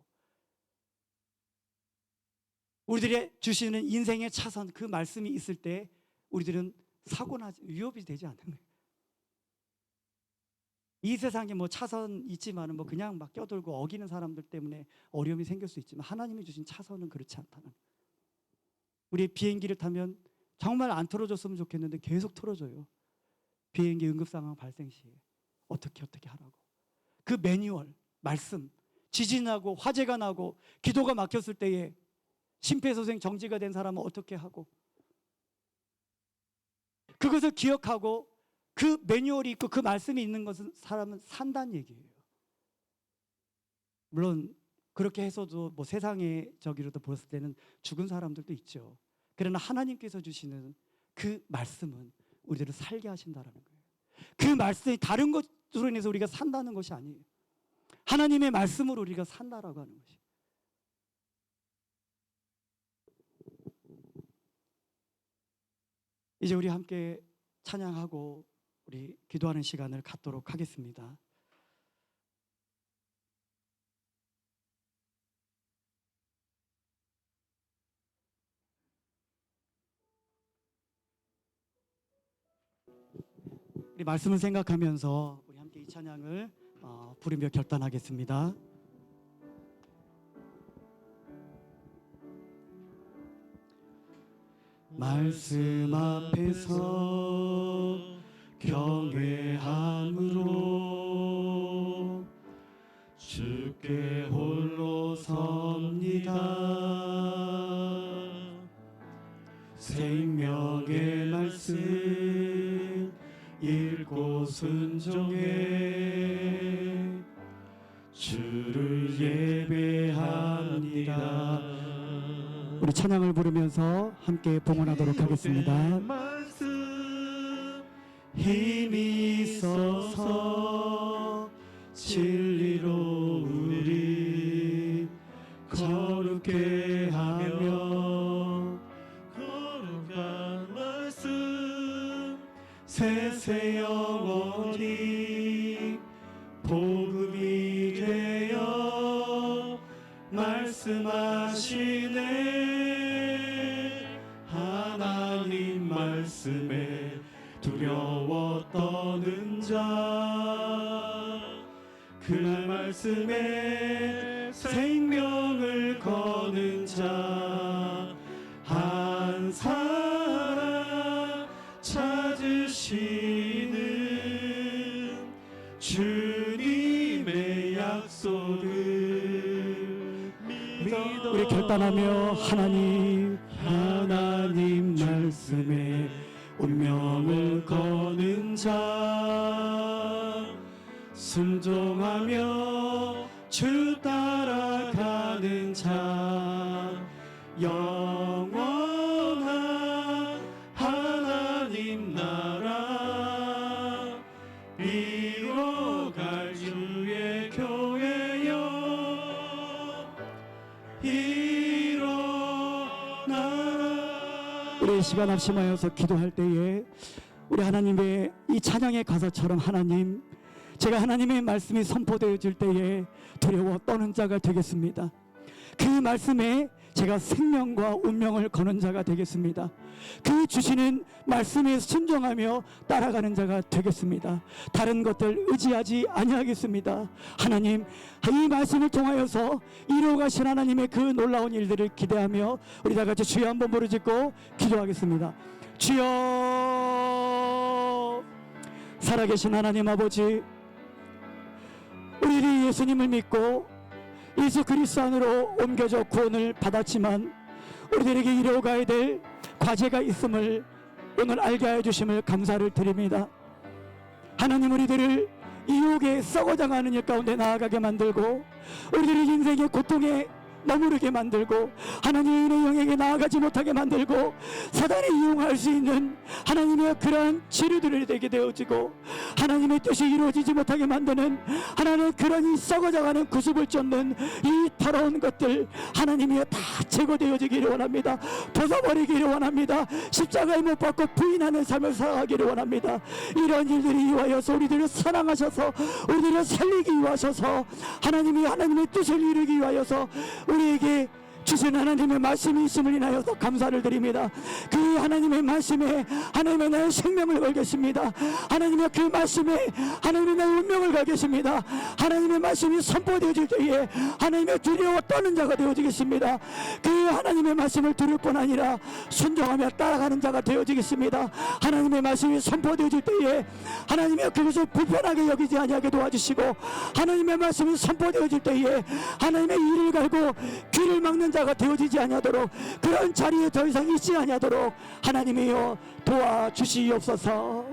우리들의 주시는 인생의 차선, 그 말씀이 있을 때 우리들은 사고나 위협이 되지 않는 거예요. 이 세상에 뭐 차선 있지만은 뭐 그냥 막 껴들고 어기는 사람들 때문에 어려움이 생길 수 있지만, 하나님이 주신 차선은 그렇지 않다는 거예요. 우리 비행기를 타면 정말 안 틀어졌으면 좋겠는데 계속 틀어져요. 비행기 응급 상황 발생 시에 어떻게 하라고. 그 매뉴얼, 말씀, 지진 나고 화재가 나고 기도가 막혔을 때에 심폐소생 정지가 된 사람은 어떻게 하고, 그것을 기억하고 그 매뉴얼이 있고 그 말씀이 있는 것은 사람은 산다는 얘기예요. 물론 그렇게 해서도 뭐 세상의 저기로도 봤을 때는 죽은 사람들도 있죠. 그러나 하나님께서 주시는 그 말씀은 우리들을 살게 하신다라는 거예요. 그 말씀이 다른 것으로 인해서 우리가 산다는 것이 아니에요. 하나님의 말씀으로 우리가 산다라고 하는 것이. 이제 우리 함께 찬양하고 우리 기도하는 시간을 갖도록 하겠습니다. 우리 말씀을 생각하면서 우리 함께 이 찬양을 부르며 결단하겠습니다. 말씀 앞에서 경외함으로 주께 홀로 섭니다. 생명의 말씀 읽고 순종해 주를 예배합니다. 우리 찬양을 부르면서 함께 봉헌하도록 하겠습니다. 힘이 있어서 진리로 우리 거룩게 하며 거룩한 말씀 세세 영원히 복음이 되어 말씀하시네. 하나님 말씀에 두려워 떠는 자, 그날 말씀에 생명을 거는 자, 한 사람 찾으시는 주님의 약속을 믿어. 우리 결단하며 하나님 말씀에 운명을 거는 자, 순종하며 주 따라가는 자, 영원한 하나님 나라 이뤄갈 주의 교회여 일어나라. 우리 시간 합심하여서 기도할 때에 우리 하나님의 이 찬양의 가사처럼, 하나님, 제가 하나님의 말씀이 선포되어질 때에 두려워 떠는 자가 되겠습니다. 그 말씀에 제가 생명과 운명을 거는 자가 되겠습니다. 그 주시는 말씀에 순종하며 따라가는 자가 되겠습니다. 다른 것들 의지하지 아니하겠습니다. 하나님, 이 말씀을 통하여서 이루어가신 하나님의 그 놀라운 일들을 기대하며 우리 다 같이 주여 한번 부르짖고 기도하겠습니다. 주여, 살아계신 하나님 아버지, 우리 예수님을 믿고 예수 그리스도 안으로 옮겨져 구원을 받았지만 우리들에게 이루어가야 될 과제가 있음을 오늘 알게 하여 주심을 감사를 드립니다. 하나님, 우리들을 유혹에 썩어져가는 일 가운데 나아가게 만들고 우리들의 인생의 고통에 머무르게 만들고 하나님의 은혜 영역에 나아가지 못하게 만들고 사단이 이용할 수 있는 하나님의 그러한 치료들이 되게 되어지고 하나님의 뜻이 이루어지지 못하게 만드는 하나님 그런 이 썩어져가는 구습을 쫓는 이 더러운 것들 하나님이여 다 제거되어지기를 원합니다. 벗어버리기를 원합니다. 십자가에 못 박고 부인하는 삶을 살아가기를 원합니다. 이런 일들이 위하여서 우리들을 사랑하셔서 우리들을 살리기 위하셔서 하나님이 하나님의 뜻을 이루기 위하여서 우리에게 주신 하나님의 말씀이 있음을 인하여서 감사를 드립니다. 그 하나님의 말씀에 하나님의 나의 생명을 걸겠습니다. 하나님의 그 말씀에 하나님의 나의 운명을 걸겠습니다. 하나님의 말씀이 선포되어질 때에 하나님의 두려워 떠는 자가 되어지겠습니다. 그 하나님의 말씀을 들을 뿐 아니라 순종하며 따라가는 자가 되어지겠습니다. 하나님의 말씀이 선포되어질 때에 하나님의 그것을 불편하게 여기지 아니하게 도와주시고 하나님의 말씀이 선포되어질 때에 하나님의 이를 갈고 귀를 막는 자가 되어지지 아니하도록 그런 자리에 더 이상 있지 아니하도록 하나님이여 도와주시옵소서.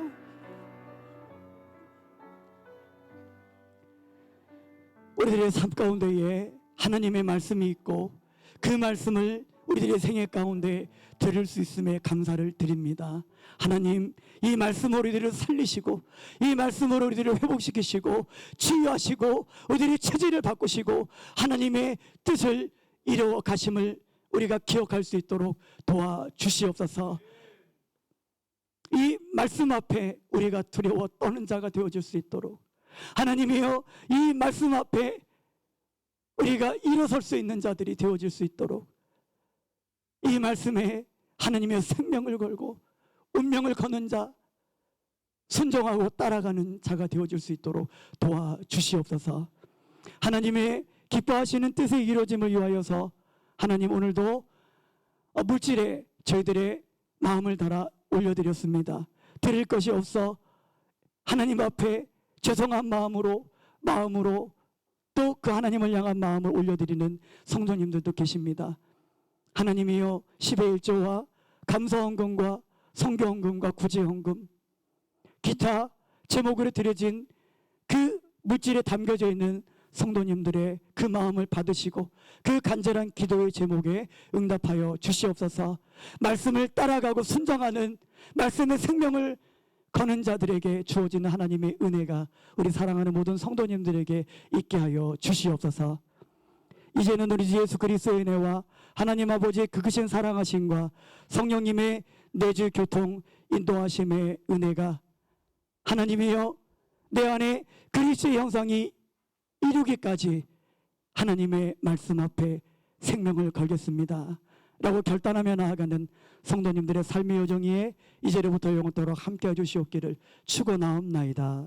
우리들의 삶 가운데에 하나님의 말씀이 있고 그 말씀을 우리들의 생애 가운데 들을 수 있음에 감사를 드립니다. 하나님 이 말씀으로 우리들을 살리시고 이 말씀으로 우리들을 회복시키시고 치유하시고 우리들의 체질을 바꾸시고 하나님의 뜻을 이루어 가심을 우리가 기억할 수 있도록 도와주시옵소서. 이 말씀 앞에 우리가 두려워 떠는 자가 되어줄 수 있도록 하나님이여 이 말씀 앞에 우리가 일어설 수 있는 자들이 되어질 수 있도록 이 말씀에 하나님의 생명을 걸고 운명을 거는 자 순종하고 따라가는 자가 되어줄 수 있도록 도와주시옵소서. 하나님의 기뻐하시는 뜻의 이루어짐을 위하여서 하나님 오늘도 물질에 저희들의 마음을 달아 올려드렸습니다. 드릴 것이 없어 하나님 앞에 죄송한 마음으로 또 그 하나님을 향한 마음을 올려드리는 성도님들도 계십니다. 하나님이여 10의 1조와 감사헌금과 성교헌금과 구제헌금 기타 제목으로 드려진 그 물질에 담겨져 있는 성도님들의 그 마음을 받으시고 그 간절한 기도의 제목에 응답하여 주시옵소서. 말씀을 따라가고 순종하는 말씀의 생명을 거는 자들에게 주어지는 하나님의 은혜가 우리 사랑하는 모든 성도님들에게 있게 하여 주시옵소서. 이제는 우리 주 예수 그리스도의 은혜와 하나님 아버지의 그크신 사랑하심과 성령님의 내주 교통 인도하심의 은혜가 하나님이여 내 안에 그리스도의 형상이 이루기까지 하나님의 말씀 앞에 생명을 걸겠습니다 라고 결단하며 나아가는 성도님들의 삶의 여정 위에 이제로부터 영원토록 함께해 주시옵기를 축원하옵나이다.